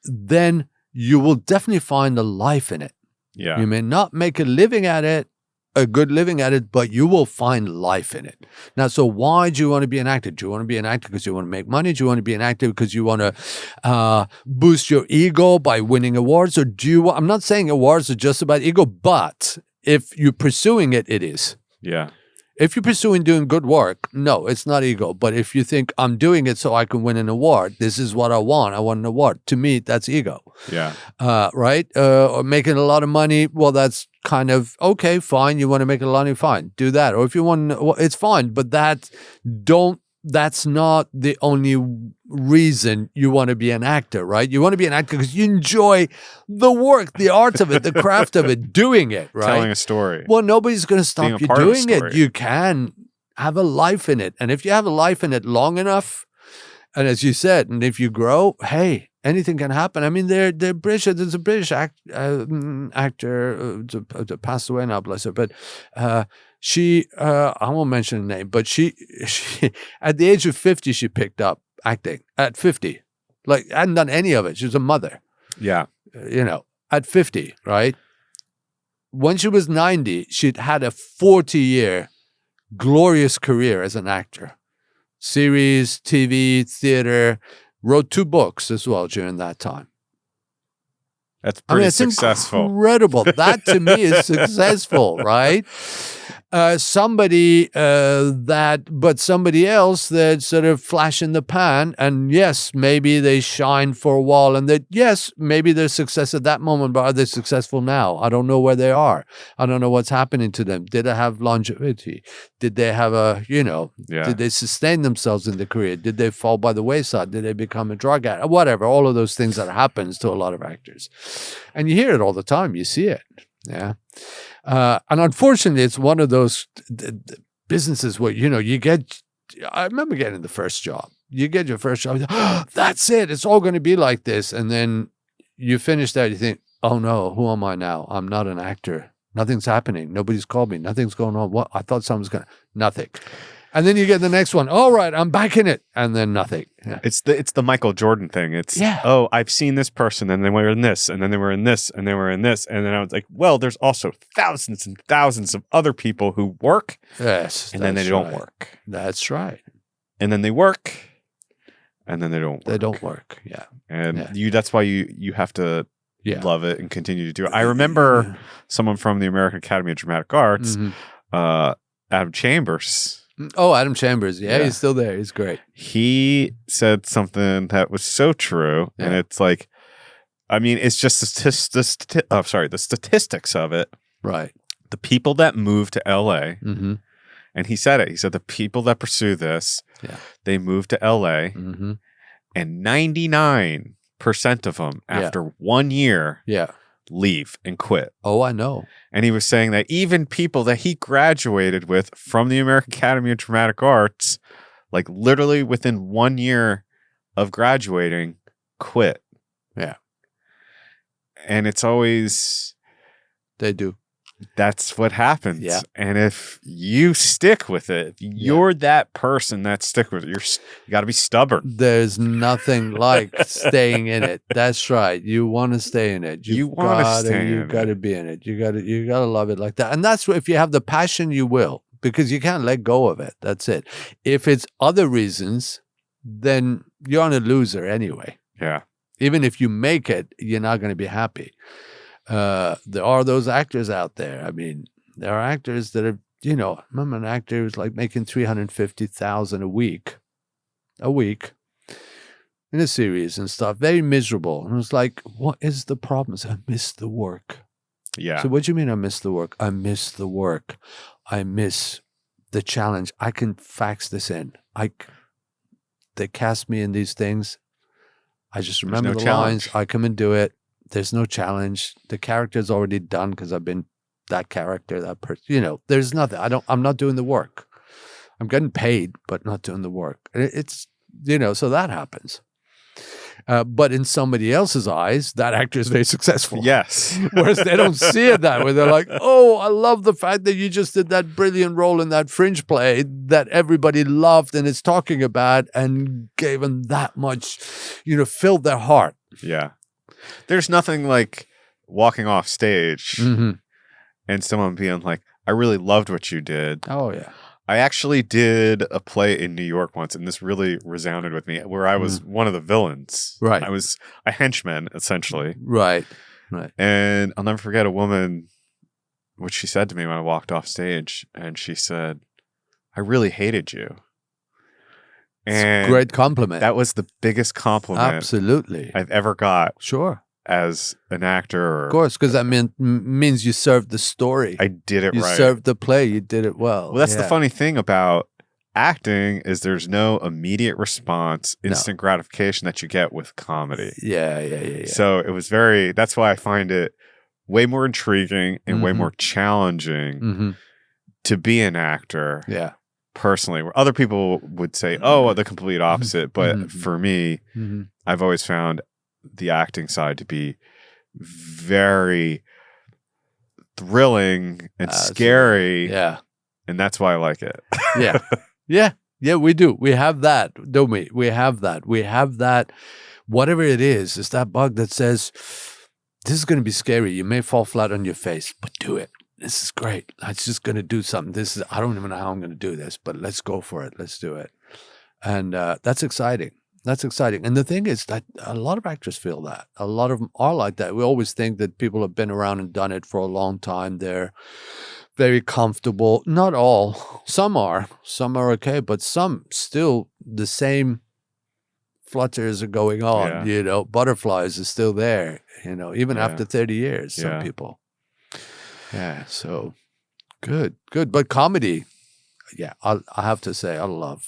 B: then you will definitely find a life in it.
A: Yeah.
B: You may not make a living at it, a good living at it, but you will find life in it. Now, so why do you want to be an actor? Do you want to be an actor because you want to make money? Do you want to be an actor because you want to boost your ego by winning awards? Or I'm not saying awards are just about ego, but if you're pursuing it, it is.
A: Yeah.
B: If you're pursuing doing good work, no, it's not ego. But if you think I'm doing it so I can win an award, this is what I want an award. To me, that's ego.
A: Yeah.
B: Right? Or making a lot of money, well, that's kind of, okay, fine. You want to make a lot of money, fine. Do that. Or if you want, it's fine. But that's not the only reason you want to be an actor, right? You want to be an actor because you enjoy the work, the art of it, the craft of it, doing it, right?
A: Telling a story.
B: Well, nobody's going to stop you doing it. You can have a life in it. And if you have a life in it long enough, and as you said, and if you grow, hey, anything can happen. I mean, they're British. There's a British actor that passed away now, bless her, but she, I won't mention the name, but she at the age of 50, she picked up acting at 50, hadn't done any of it. She was a mother.
A: Yeah.
B: At 50, right? when she was 90, she'd had a 40-year glorious career as an actor. Series, TV, theater, wrote 2 books as well during that time.
A: That's pretty
B: it's
A: successful.
B: Incredible. That to me is successful, right? Somebody else that sort of flash in the pan, and yes, maybe they shine for a while, and that yes, maybe they're success at that moment, but are they successful now? I don't know where they are. I don't know what's happening to them. Did they have longevity? Did they have did they sustain themselves in the career? Did they fall by the wayside? Did they become a drug addict? Whatever, all of those things that happens to a lot of actors. And you hear it all the time. You see it. Yeah. And unfortunately, it's one of those businesses where, you get, I remember getting the first job. You get your first job, that's it. It's all going to be like this. And then you finish that, you think, oh no, who am I now? I'm not an actor. Nothing's happening. Nobody's called me. Nothing's going on. What? I thought someone's going to, nothing. And then you get the next one. All right, I'm back in it. And then nothing. Yeah.
A: It's the Michael Jordan thing. It's, oh, I've seen this person, and they were in this, and then they were in this, and they were in this. And then I was like, well, there's also thousands and thousands of other people who work.
B: Yes.
A: And then they don't work.
B: That's right.
A: And then they work, and then they don't work.
B: They don't work. Yeah.
A: And that's why you have to love it and continue to do it. I remember someone from the American Academy of Dramatic Arts, Adam Chambers.
B: Oh, Adam Chambers. Yeah, he's still there. He's great.
A: He said something that was so true. Yeah. And it's like, I mean, it's just the statistics of it.
B: Right.
A: The people that move to LA, and he said it. He said the people that pursue this, they move to LA, and 99% of them, after 1 year, leave and quit.
B: Oh, I know.
A: And he was saying that even people that he graduated with from the American Academy of Dramatic Arts, like literally within 1 year of graduating, quit.
B: Yeah.
A: And it's always...
B: They do.
A: That's what happens.
B: Yeah.
A: And if you stick with it, you're that person that stick with it. You got to be stubborn.
B: There's nothing like staying in it. That's right. You want to stay in it. You want to stay in it. You got to be in it. You got to love it like that. And that's what, if you have the passion, you will, because you can't let go of it. That's it. If it's other reasons, then you're on a loser anyway.
A: Yeah.
B: Even if you make it, you're not going to be happy. There are those actors out there. I mean, there are actors that are, I remember an actor who was like making $350,000 a week in a series and stuff, very miserable. And it was like, what is the problem? So I miss the work.
A: Yeah.
B: So what do you mean I miss the work? I miss the work. I miss the challenge. I can fax this in. They cast me in these things. I just remember the lines. I come and do it. There's no challenge. The character's already done because I've been that character, that person. There's nothing. I'm not doing the work. I'm getting paid, but not doing the work. It's, so that happens. But in somebody else's eyes, that actor is very successful.
A: Yes.
B: Whereas they don't see it that way. They're like, oh, I love the fact that you just did that brilliant role in that Fringe play that everybody loved and is talking about and gave them that much, filled their heart.
A: Yeah. There's nothing like walking off stage and someone being like, I really loved what you did.
B: Oh, yeah.
A: I actually did a play in New York once, and this really resounded with me, where I was one of the villains.
B: Right.
A: I was a henchman, essentially.
B: Right.
A: And I'll never forget a woman, what she said to me when I walked off stage, and she said, I really hated you. And
B: great compliment.
A: That was the biggest compliment
B: absolutely
A: I've ever got.
B: Sure.
A: As an actor.
B: Of course, because that means you served the story.
A: I did it right.
B: You served the play. You did it well.
A: Well, that's the funny thing about acting is there's no immediate response, instant gratification that you get with comedy.
B: Yeah.
A: So it was that's why I find it way more intriguing and way more challenging to be an actor.
B: Yeah.
A: Personally, where other people would say, oh, the complete opposite. But for me, I've always found the acting side to be very thrilling and scary.
B: Yeah.
A: And that's why I like it.
B: Yeah, we do. We have that, don't we? We have that. Whatever it is that bug that says, this is going to be scary. You may fall flat on your face, but do it. This is great. I'm just going to do something. I don't even know how I'm going to do this, but let's go for it. Let's do it. And that's exciting. That's exciting. And the thing is that a lot of actors feel that. A lot of them are like that. We always think that people have been around and done it for a long time. They're very comfortable. Not all. Some are. Some are okay, but some still the same flutters are going on, butterflies are still there, even after 30 years, some people. Yeah, so good. But comedy, I have to say, I love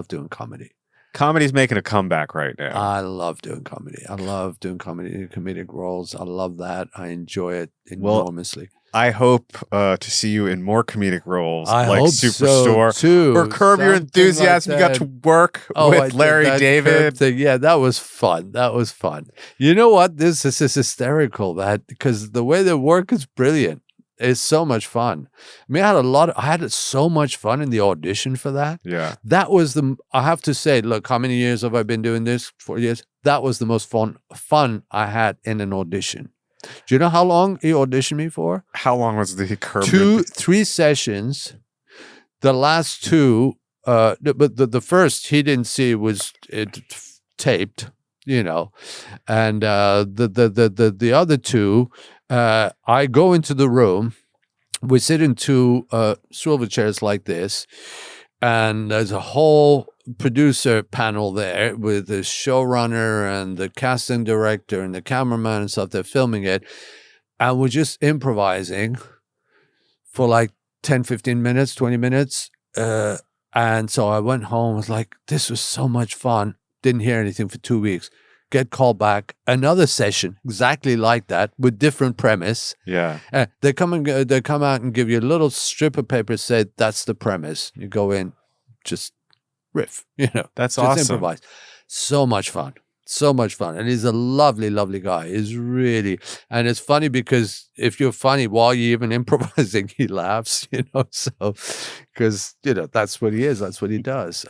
B: doing comedy.
A: Comedy's making a comeback right now.
B: I love doing comedy. I love doing comedic roles. I love that. I enjoy it enormously.
A: I hope to see you in more comedic roles
B: like
A: Superstore
B: too.
A: or Curb Your Enthusiasm.
B: Like
A: you got to work with Larry David.
B: Yeah, that was fun. You know what? This is hysterical because the way they work is brilliant. It's so much fun. I mean, I had so much fun in the audition for that.
A: Yeah.
B: That was I have to say, look, how many years have I been doing this? 4 years. That was the most fun I had in an audition. Do you know how long he auditioned me for?
A: How long was the Curb?
B: 3 sessions. The last 2, but the first he didn't see was taped, and the other 2, I go into the room. We sit in 2 swivel chairs like this, and there's a whole producer panel there with the showrunner and the casting director and the cameraman and stuff. They're filming it, and we're just improvising for like 10, 15 minutes, 20 minutes. And so I went home. I was like, this was so much fun. Didn't hear anything for 2 weeks. Get called back. Another session exactly like that with different premise.
A: Yeah.
B: They come out and give you a little strip of paper, say that's the premise. You go in, just riff,
A: That's
B: just
A: awesome.
B: improvise. So much fun. And he's a lovely, lovely guy. He's really, and it's funny because if you're funny while you're even improvising, he laughs, so, because, that's what he is. That's what he does.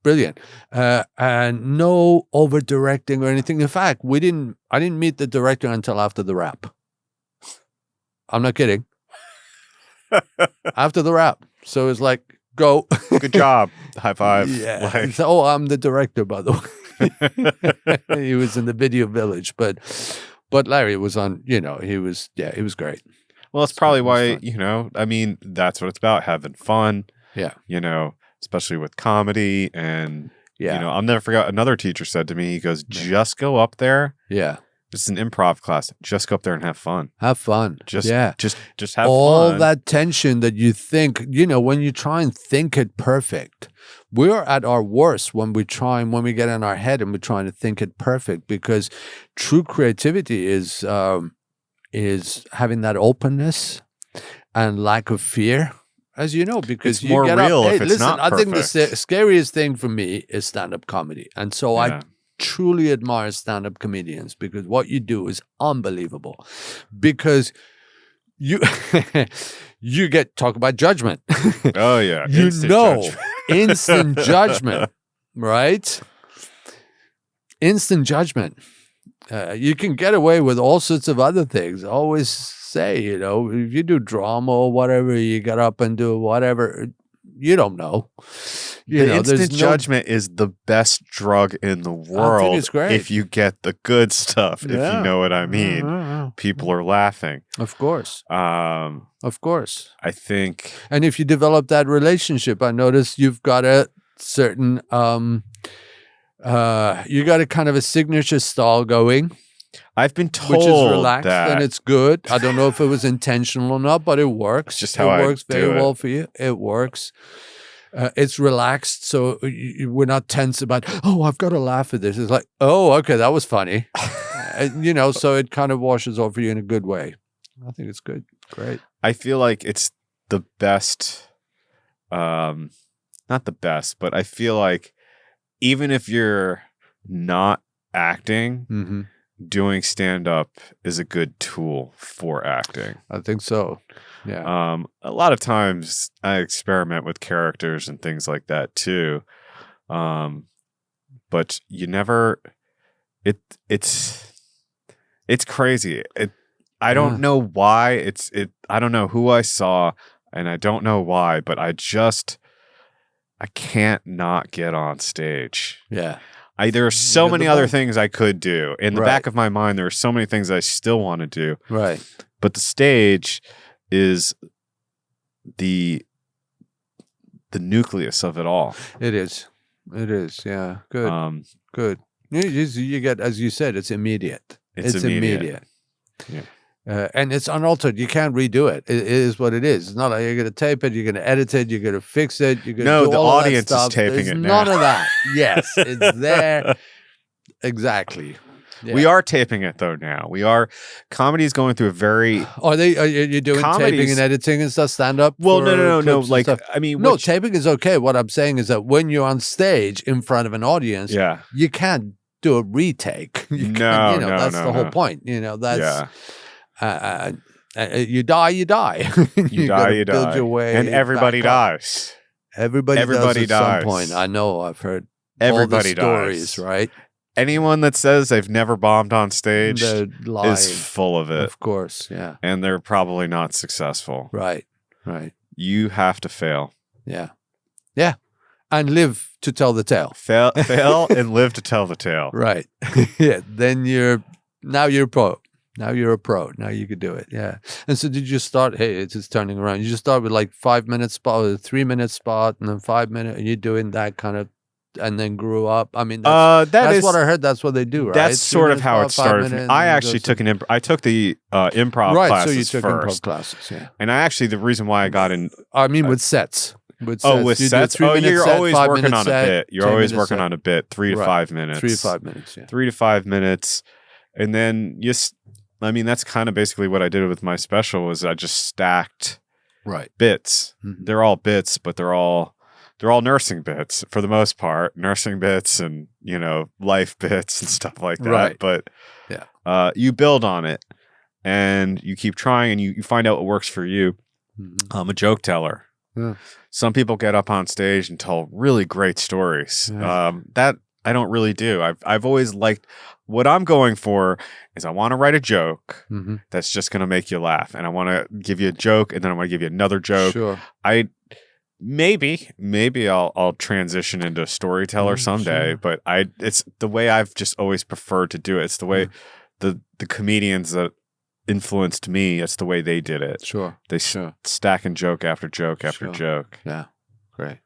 B: Brilliant. And no over directing or anything. In fact, I didn't meet the director until after the wrap. I'm not kidding. After the wrap. So it's like, go.
A: Good job. High five.
B: Yeah. I'm the director, by the way. He was in the video village, but Larry was on, he was great.
A: Well, it's probably why, I mean, that's what it's about, having fun.
B: Yeah.
A: Especially with comedy. And, I'll never forget, another teacher said to me, he goes, just go up there.
B: Yeah.
A: It's an improv class. Just go up there and have fun.
B: Have fun.
A: Just have
B: all
A: fun.
B: that tension that you think, when you try and think it perfect. We're at our worst when we get in our head and we're trying to think it perfect, because true creativity is having that openness and lack of fear. As you know, because
A: it's more real if it's not perfect.
B: I think the scariest thing for me is stand-up comedy. And so I truly admire stand-up comedians, because what you do is unbelievable. Because you get talk about judgment.
A: Oh, yeah.
B: Instant judgment, right? Instant judgment. You can get away with all sorts of other things. I always say, if you do drama or whatever, you get up and do whatever, you don't know.
A: The instant judgment is the best drug in the world.
B: I think it's great.
A: If you get the good stuff, if you know what I mean. People are laughing.
B: Of course. Of course.
A: I think.
B: And if you develop that relationship, I notice you've got a certain, you got a kind of a signature style going.
A: I've been told
B: which is relaxed
A: that.
B: And it's good. I don't know if it was intentional or not, but it works.
A: It's just how it
B: works very well for you. It works. It's relaxed, so we're not tense about, I've got to laugh at this. It's like, okay, that was funny. So it kind of washes over you in a good way. I think it's good. Great.
A: I feel like it's the best, not the best, but I feel like even if you're not acting, doing stand-up is a good tool for acting.
B: I think so. Yeah.
A: A lot of times I experiment with characters and things like that too. But you never, it's It's crazy. I don't know why. I don't know who I saw, and I don't know why, but I can't not get on stage.
B: Yeah.
A: There are so many other things I could do. In the back of my mind, there are so many things I still want to do.
B: Right.
A: But the stage is the nucleus of it all.
B: It is. It is. Yeah. Good. Good. You get, as you said, it's immediate. It's immediate.
A: Yeah.
B: And it's unaltered. You can't redo it. It is what it is. It's not like you're going to tape it, you're going to edit it, you're going to fix it, you're going to do all that stuff.
A: No, the audience is taping it now.
B: None of that. Yes, it's there. Exactly. Yeah.
A: We are taping it though now. Comedy is going through a very.
B: Are you doing taping and editing and stuff? Stand up?
A: Well, no. Like, I mean,
B: taping is okay. What I'm saying is that when you're on stage in front of an audience, you can't do a retake. That's the whole point. That's you die. you die. Build your way,
A: and everybody dies.
B: Everybody does at some point. I know. I've heard
A: everybody
B: all the stories,
A: dies.
B: Right?
A: Anyone that says they've never bombed on stage is full of it.
B: Of course, yeah.
A: And they're probably not successful.
B: Right.
A: You have to fail.
B: Yeah. Yeah. And live to tell the tale.
A: Fail and live to tell the tale.
B: Right. Yeah. Then you're a pro. Now you're a pro. Now you could do it. Yeah. And so did you start, hey, it's just turning around. You just start with like 5-minute spot, or a 3-minute spot, and then 5 minute, and you're doing that kind of, and then grew up. I mean, that's what I heard. That's what they do, right?
A: That's sort of how it started. I actually took I took the improv classes
B: Right, so you took
A: first.
B: Improv classes, yeah.
A: And the reason why I got in...
B: I mean, with sets.
A: With sets? You're always working on a bit. You're always working on a bit. 3 to 5 minutes.
B: 3 to 5 minutes, yeah.
A: 3 to 5 minutes. And then that's kind of basically what I did with my special was I just stacked bits. Mm-hmm. They're all bits, but they're all nursing bits for the most part, nursing bits and, life bits and stuff like that.
B: Right.
A: But you build on it and you keep trying and you find out what works for you. Mm-hmm. I'm a joke teller. Yeah. Some people get up on stage and tell really great stories. Yeah. That I don't really do. I've always liked, what I'm going for is I want to write a joke that's just going to make you laugh. And I want to give you a joke and then I want to give you another joke.
B: Sure.
A: Maybe I'll transition into a storyteller someday, but it's the way I've just always preferred to do it. It's the way the comedians that influenced me, it's the way they did it.
B: Sure.
A: They stacking joke after joke after joke.
B: Yeah. Great.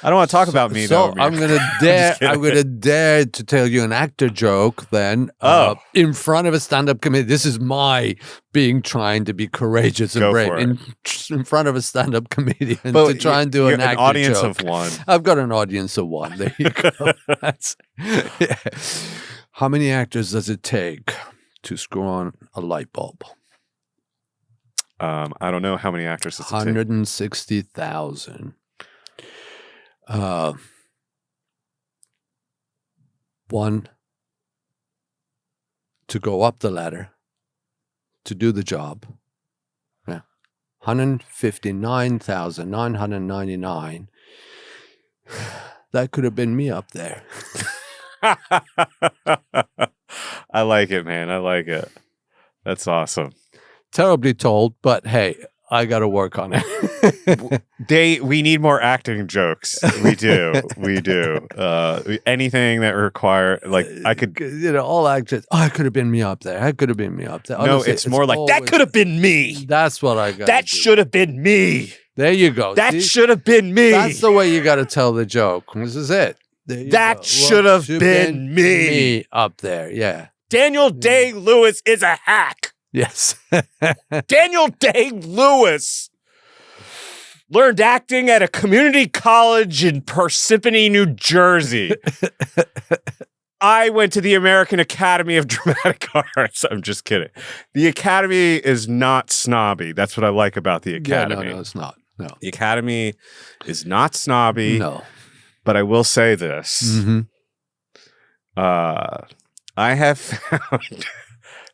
A: I don't want to talk about me though.
B: I'm gonna dare to tell you an actor joke then. In front of a stand-up comedian. This is my trying to be courageous and brave in front of a stand-up comedian to try and do an actor
A: audience
B: joke.
A: Of one.
B: I've got an audience of one. There you go. How many actors does it take to screw on a light bulb?
A: I don't know how many actors does it take.
B: 160,000. One to go up the ladder to do the job. Yeah. 159,999. That could have been me up there.
A: I like it, man. I like it. That's awesome.
B: Terribly told, but hey, I got to work on it.
A: We need more acting jokes. We do. Anything that require, like, I could,
B: all actors. Oh, it could have been me up there. That could have been me up there.
A: Honestly, no, it's more like that could have been me.
B: That's what I got.
A: That should have been me.
B: There you go.
A: That should have been me.
B: That's the way you got to tell the joke. This is it.
A: That should have been me
B: up there. Yeah.
A: Daniel Day-Lewis is a hack.
B: Yes.
A: Daniel Day-Lewis learned acting at a community college in Parsippany, New Jersey. I went to the American Academy of Dramatic Arts. I'm just kidding. The Academy is not snobby. That's what I like about the Academy.
B: Yeah, no, it's not. No.
A: The Academy is not snobby.
B: No.
A: But I will say this.
B: Mm-hmm.
A: I have found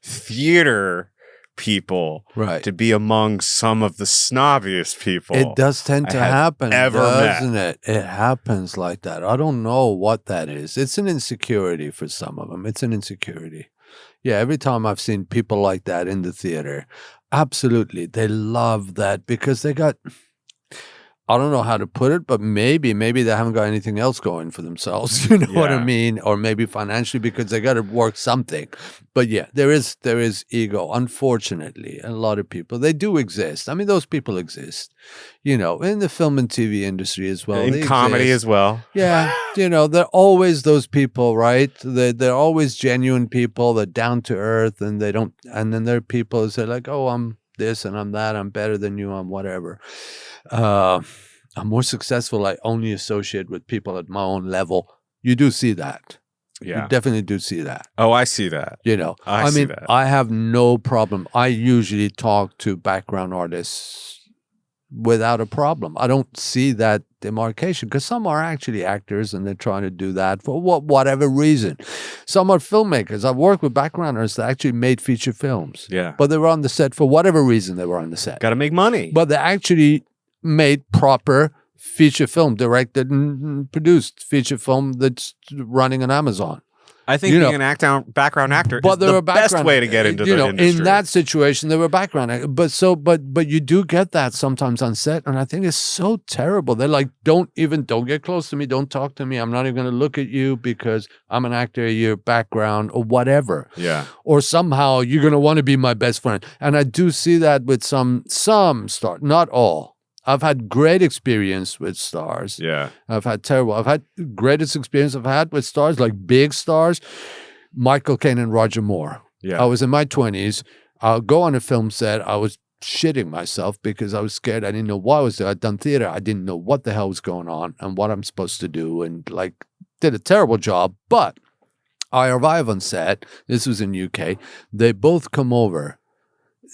A: theater people
B: to
A: be among some of the snobbiest people.
B: It does tend to happen, doesn't it? It happens like that. I don't know what that is. It's an insecurity for some of them. It's an insecurity. Yeah, every time I've seen people like that in the theater, absolutely, they love that because they got, I don't know how to put it, but maybe they haven't got anything else going for themselves. You know what I
A: Yeah.
B: mean? Or maybe financially because they got to work something. But yeah, there is ego. Unfortunately, a lot of people, they do exist. I mean, those people exist. You know, in the film and TV industry as well.
A: In comedy as well.
B: Yeah, you know, they're always those people, right? They're always genuine people. They're down to earth, and they don't. And then there are people who say like, "Oh, I'm this and I'm that. I'm better than you. I'm whatever." I'm more successful. I only associate with people at my own level. You do see that.
A: Yeah.
B: You definitely do see that.
A: Oh, I see that.
B: You know,
A: I see that.
B: I have no problem. I usually talk to background artists without a problem. I don't see that demarcation because some are actually actors and they're trying to do that for whatever reason. Some are filmmakers. I've worked with background artists that actually made feature films.
A: Yeah.
B: But they were on the set for whatever reason they were on the set.
A: Got to make money.
B: But they actually made proper feature film, directed and produced feature film that's running on Amazon.
A: I think being an background actor is the best way to get into the industry.
B: In that situation, they were background actors. But you do get that sometimes on set, and I think it's so terrible. They're like, don't get close to me, don't talk to me. I'm not even going to look at you because I'm an actor, your background or whatever.
A: Yeah.
B: Or somehow you're going to want to be my best friend. And I do see that with some stars, not all. I've had great experience with stars.
A: Yeah.
B: I've had greatest experience I've had with stars, like big stars, Michael Caine and Roger Moore.
A: Yeah.
B: I was in my 20s. I'll go on a film set. I was shitting myself because I was scared. I didn't know what I was doing. I'd done theater. I didn't know what the hell was going on and what I'm supposed to do, and like did a terrible job. But I arrive on set. This was in UK. They both come over.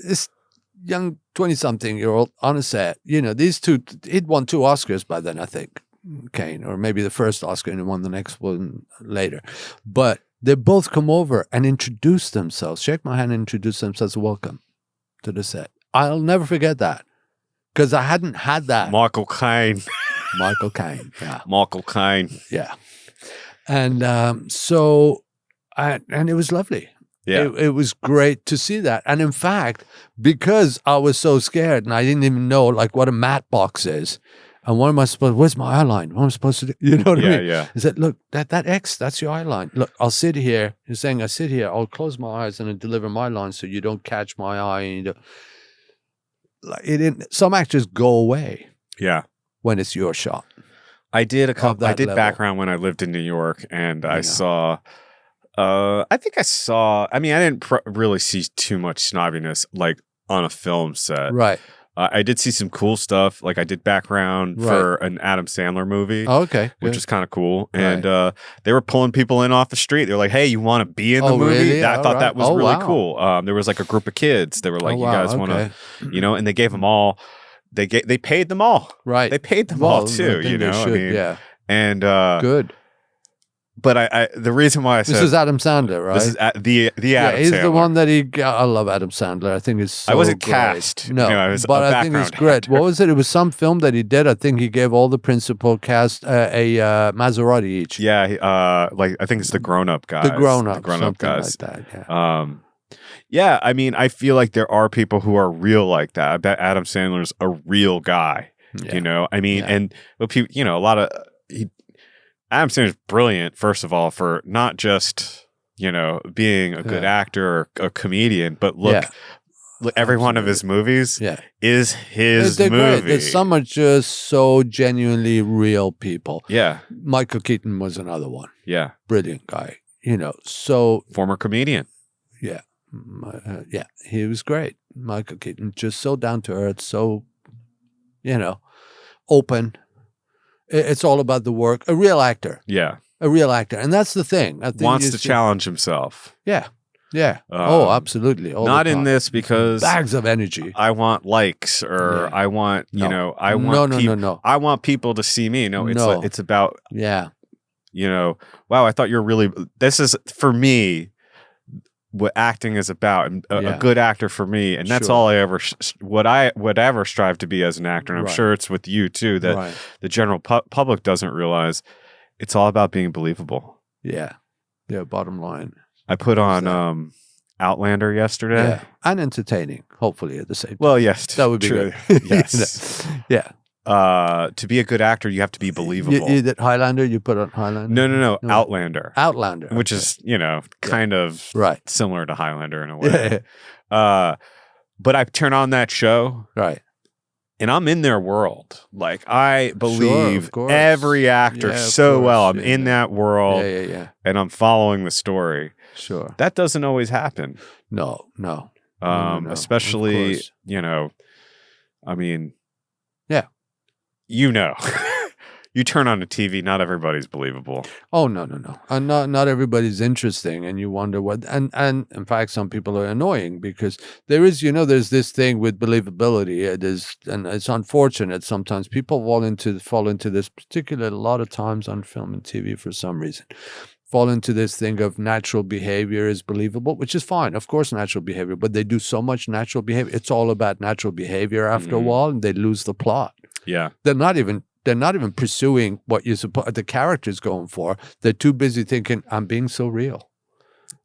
B: This young 20-something-year-old on a set. You know, these two, he'd won 2 Oscars by then, I think, Caine, or maybe the first Oscar and he won the next one later. But they both come over and introduce themselves, shake my hand and introduce themselves, welcome to the set. I'll never forget that because I hadn't had that.
A: Michael Caine.
B: Michael Caine, yeah.
A: Michael Caine.
B: Yeah. And and it was lovely.
A: Yeah.
B: It was great to see that. And in fact, because I was so scared and I didn't even know like what a matte box is, and where's my eyeline? What am I supposed to do? You know what I mean?
A: Yeah.
B: He said, look, that X, that's your eyeline. Look, I'll sit here. He's saying, I sit here, I'll close my eyes and I'll deliver my line so you don't catch my eye. And some actors go away.
A: Yeah.
B: When it's your shot.
A: I did
B: level.
A: background when I lived in New York, and I saw I didn't really see too much snobbiness like on a film set.
B: Right.
A: I did see some cool stuff. Like I did background for an Adam Sandler movie.
B: Oh, okay.
A: Which is kind of cool.
B: Right.
A: And they were pulling people in off the street. They're like, hey, you want to be in the movie?
B: Really?
A: I thought that was really
B: wow.
A: cool. There was like a group of kids. They were like, you guys want to, and they gave them all, they paid them all.
B: Right.
A: They paid them all too,
B: yeah.
A: And
B: good.
A: But I the reason why I said
B: this is Adam Sandler, right?
A: this is the Adam
B: he's
A: Sandler.
B: the one that I love Adam Sandler. I think it's so
A: I wasn't
B: great.
A: cast.
B: No,
A: I was
B: but
A: a
B: I think it's
A: background
B: great.
A: actor.
B: What was it? It was some film that he did. I think he gave all the principal cast a Maserati each.
A: Yeah, like I think it's the grown-up guys.
B: The grown-up
A: guys.
B: like that, yeah.
A: Yeah, I mean, I feel like there are people who are real like that. I bet Adam Sandler's a real guy.
B: Yeah.
A: I mean, and people, a lot of Adam Sandler's brilliant, first of all, for not just, being a good actor or a comedian, but look, every one of his movies is his
B: They're
A: movie.
B: Great. Some are just so genuinely real people.
A: Yeah.
B: Michael Keaton was another one.
A: Yeah.
B: Brilliant guy. So.
A: Former comedian.
B: Yeah. He was great. Michael Keaton, just so down to earth, so, open. It's all about the work. A real actor.
A: Yeah.
B: A real actor. And that's the thing. I think
A: wants to challenge himself.
B: Yeah. Yeah. Absolutely. All
A: not
B: the time.
A: in this because
B: bags of energy.
A: I want likes or I want,
B: No.
A: I want
B: No.
A: I want people to see me. No, it's about wow, I thought you're really this is for me what acting is about, and a good actor for me, and that's all I ever would ever strive to be as an actor. And I'm sure it's with you too that the general public doesn't realize it's all about being believable.
B: Yeah, bottom line.
A: I put on
B: that?
A: Outlander yesterday.
B: Yeah, and entertaining, hopefully at the same time.
A: Well, yes,
B: that would be
A: true.
B: good.
A: Yes.
B: Yeah.
A: To be a good actor, you have to be believable.
B: You did Highlander? You put on Highlander?
A: No. Outlander.
B: Outlander.
A: Which is, kind of
B: right.
A: similar to Highlander in a way. But I turn on that show.
B: Right.
A: And I'm in their world. Like, I believe
B: Sure,
A: every actor so well. I'm in that world.
B: Yeah.
A: And I'm following the story.
B: Sure.
A: That doesn't always happen.
B: No.
A: Especially, I mean,
B: yeah.
A: You turn on the TV, not everybody's believable.
B: Oh, no. And not everybody's interesting, and you wonder what, and in fact, some people are annoying because there's this thing with believability. It is, and it's unfortunate sometimes people fall into this, particularly a lot of times on film and TV for some reason, fall into this thing of natural behavior is believable, which is fine. Of course, natural behavior, but they do so much natural behavior. It's all about natural behavior after a while, and they lose the plot.
A: Yeah.
B: They're not even pursuing what the character's going for. They're too busy thinking, I'm being so real.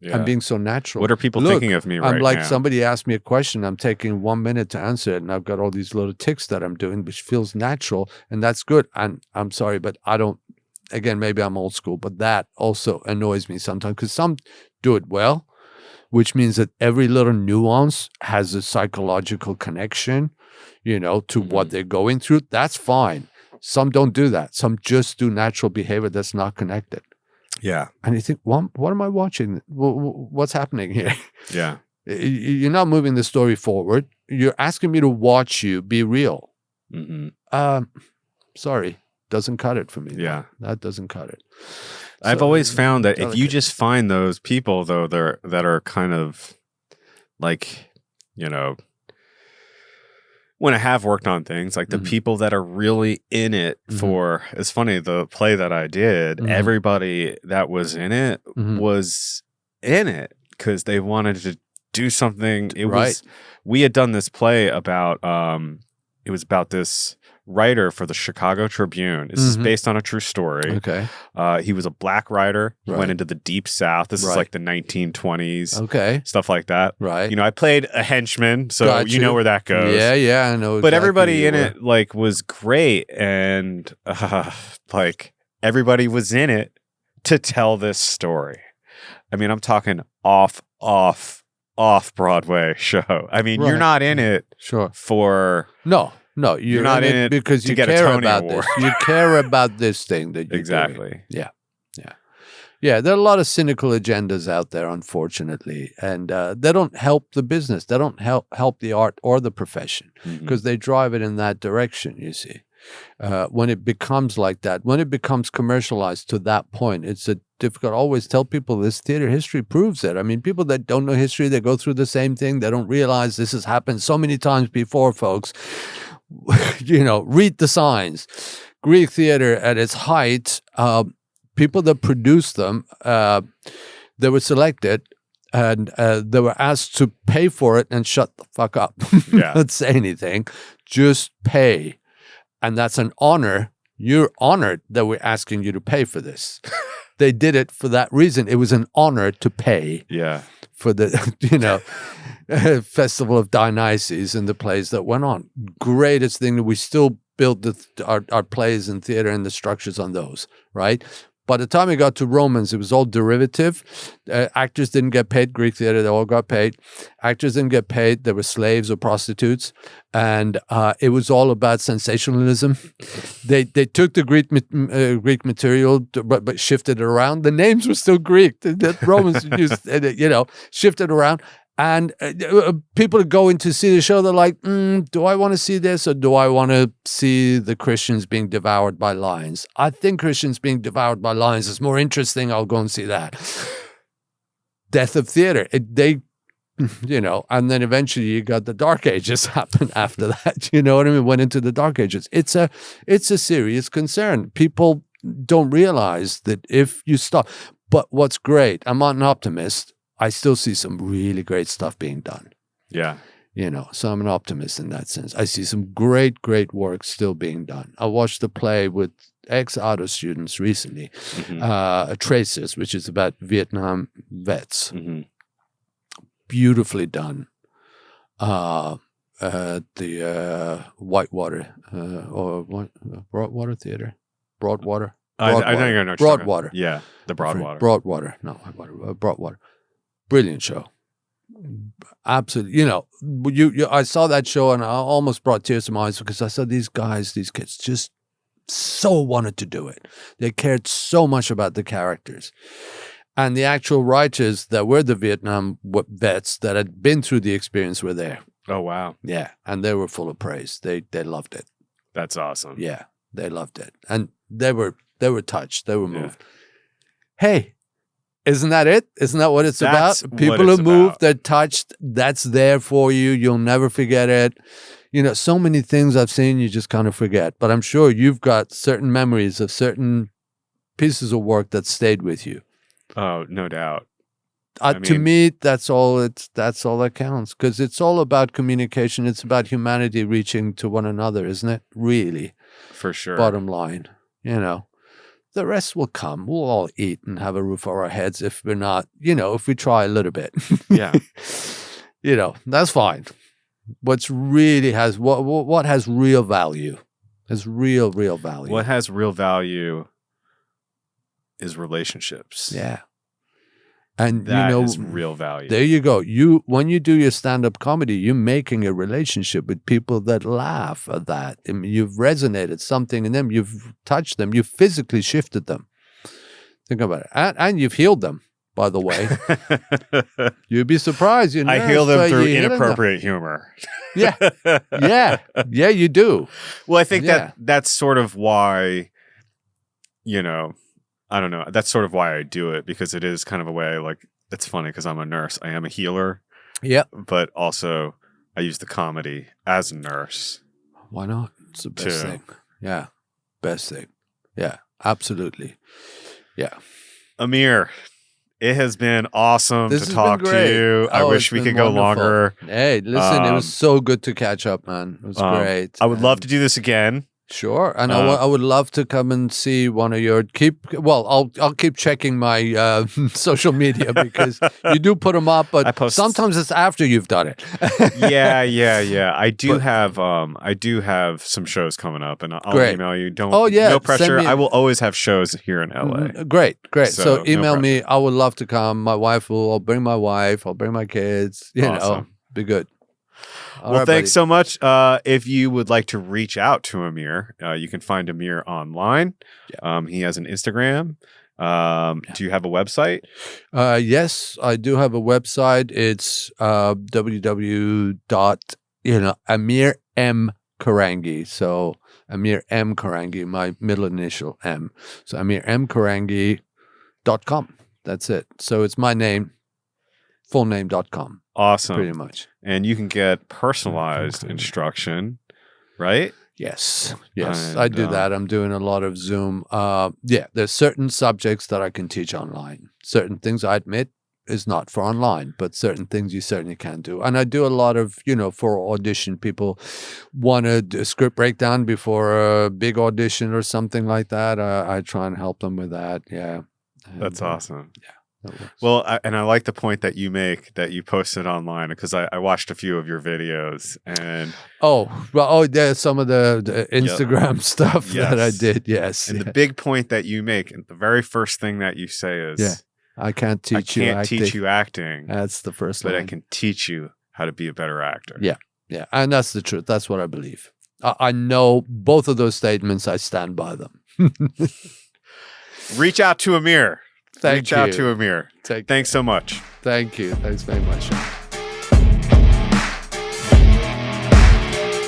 B: Yeah. I'm being so natural.
A: What are people thinking of me right now?
B: I'm like, somebody asked me a question. I'm taking 1 minute to answer it, and I've got all these little ticks that I'm doing, which feels natural, and that's good. And I'm sorry, but I don't, again, maybe I'm old school, but that also annoys me sometimes because some do it well, which means that every little nuance has a psychological connection, to what they're going through. That's fine. Some don't do that. Some just do natural behavior that's not connected.
A: Yeah.
B: And you think, what am I watching? What's happening here?
A: Yeah.
B: You're not moving the story forward. You're asking me to watch you be real.
A: Mm-hmm.
B: Sorry. Doesn't cut it for me.
A: Yeah.
B: That doesn't cut it.
A: I've always found that if you just find those people, though, that are kind of like, when I have worked on things, like the people that are really in it for, it's funny, the play that I did, everybody that was in it was in it because they wanted to do something. We had done this play about, it was about this writer for the Chicago Tribune. This is based on a true story.
B: Okay.
A: He was a black writer. He went into the Deep South. This is like the 1920s.
B: Okay.
A: Stuff like that.
B: Right.
A: I played a henchman, so you know where that goes.
B: Yeah, I know.
A: But everybody in it was great, and everybody was in it to tell this story. I mean, I'm talking off Broadway show. I mean, you're not in it for
B: No, you're
A: not in it
B: because you care about this. You care about this thing that you're doing. Yeah. There are a lot of cynical agendas out there, unfortunately, and they don't help the business. They don't help the art or the profession because they drive it in that direction, you see. When it becomes like that, when it becomes commercialized to that point, it's difficult. I always tell people this theater history proves it. I mean, people that don't know history, they go through the same thing. They don't realize this has happened so many times before, folks. Read the signs. Greek theater at its height, people that produced them, they were selected and they were asked to pay for it and shut the fuck up. Not say anything. Just pay. And that's an honor. You're honored that we're asking you to pay for this. They did it for that reason. It was an honor to pay.
A: Yeah.
B: For the, Festival of Dionysus and the plays that went on. Greatest thing that we still build our plays and theater and the structures on those, right? By the time it got to Romans, it was all derivative. Actors didn't get paid. Greek theater, they all got paid. Actors didn't get paid. They were slaves or prostitutes. And it was all about sensationalism. They took the Greek material, but shifted it around. The names were still Greek. The Romans used, shifted around. And people go in to see the show, they're like, do I want to see this or do I want to see the Christians being devoured by lions? I think Christians being devoured by lions is more interesting. I'll go and see that. Death of theater. And then eventually you got the Dark Ages happen after that. You know what I mean? Went into the Dark Ages. It's a serious concern. People don't realize that if you stop. But what's great, I'm not an optimist. I still see some really great stuff being done.
A: Yeah.
B: So I'm an optimist in that sense. I see some great, great work still being done. I watched the play with ex-auto students recently, Tracers, which is about Vietnam vets. Beautifully done. The Whitewater or what? Broadwater Theater, Broadwater.
A: I know you're not
B: Broadwater.
A: Yeah, the Broadwater.
B: Broadwater, not Whitewater. Broadwater. Brilliant show. Absolutely. You know, I saw that show and I almost brought tears to my eyes because I saw these kids just so wanted to do it. They cared so much about the characters. And the actual writers that were the Vietnam vets that had been through the experience were there.
A: Oh, wow.
B: Yeah. And they were full of praise. They loved it.
A: That's awesome.
B: Yeah. They loved it. And they were touched. They were moved. Hey, isn't that it? Isn't that what it's about? People who moved, they're touched. That's there for you. You'll never forget it. You know, so many things I've seen you just kind of forget. But I'm sure you've got certain memories of certain pieces of work that stayed with you.
A: Oh, no doubt.
B: To me, that's all that counts, because it's all about communication. It's about humanity reaching to one another, isn't it? Really,
A: for sure.
B: Bottom line, you know, the rest will come. We'll all eat and have a roof over our heads if we're not, you know, if we try a little bit.
A: Yeah,
B: you know, that's fine. What has real value? Has real value.
A: What has real value is relationships.
B: Yeah. And
A: that is real value.
B: There you go. When you do your stand-up comedy, you're making a relationship with people that laugh at that. I mean, you've resonated something in them. You've touched them. You've physically shifted them. Think about it. And you've healed them, by the way. You'd be surprised.
A: I heal them through inappropriate humor.
B: Yeah. Yeah, you do.
A: Well, I think that's sort of why, you know, I don't know. That's sort of why I do it, because it is kind of a way, like, it's funny because I'm a nurse. I am a healer.
B: Yeah.
A: But also I use the comedy as a nurse.
B: Why not? It's the best thing. Yeah. Best thing. Yeah. Absolutely. Yeah.
A: Amir, it has been awesome to talk to you. I wish we could go longer.
B: Hey, listen, it was so good to catch up, man. It was great.
A: I would love to do this again.
B: Sure, and I would love to come and see one of your I'll keep checking my social media because you do put them up, but sometimes it's after you've done it.
A: Yeah. I do have some shows coming up, and I'll email you. No pressure. I will always have shows here in LA.
B: Great. So email me. I would love to come. I'll bring my wife. I'll bring my kids. You know, be good.
A: Well, thanks so much. If you would like to reach out to Amir, you can find Amir online. Yeah. He has an Instagram. Do you have a website?
B: Yes, I do have a website. It's Amir M Korangy. So Amir M Korangy, my middle initial M. So amirmkorangy.com. That's it. So it's my name, fullname.com.
A: Awesome.
B: Pretty much.
A: And you can get personalized instruction, right?
B: Yes. I do that. I'm doing a lot of Zoom. There's certain subjects that I can teach online. Certain things I admit is not for online, but certain things you certainly can do. And I do a lot of, for audition, people want a script breakdown before a big audition or something like that. I try and help them with that. Yeah. And,
A: that's awesome.
B: Yeah.
A: Well, I like the point that you make that you posted online, because I watched a few of your videos and
B: there's some of the Instagram stuff that I did. Yes.
A: And the big point that you make, and the very first thing that you say is,
B: I can't teach you
A: acting.
B: That's the first
A: but
B: line.
A: I can teach you how to be a better actor.
B: Yeah. And that's the truth. That's what I believe. I know both of those statements. I stand by them.
A: Reach out to Amir.
B: Reach
A: out to Amir. Thanks so much.
B: Thank you. Thanks very much.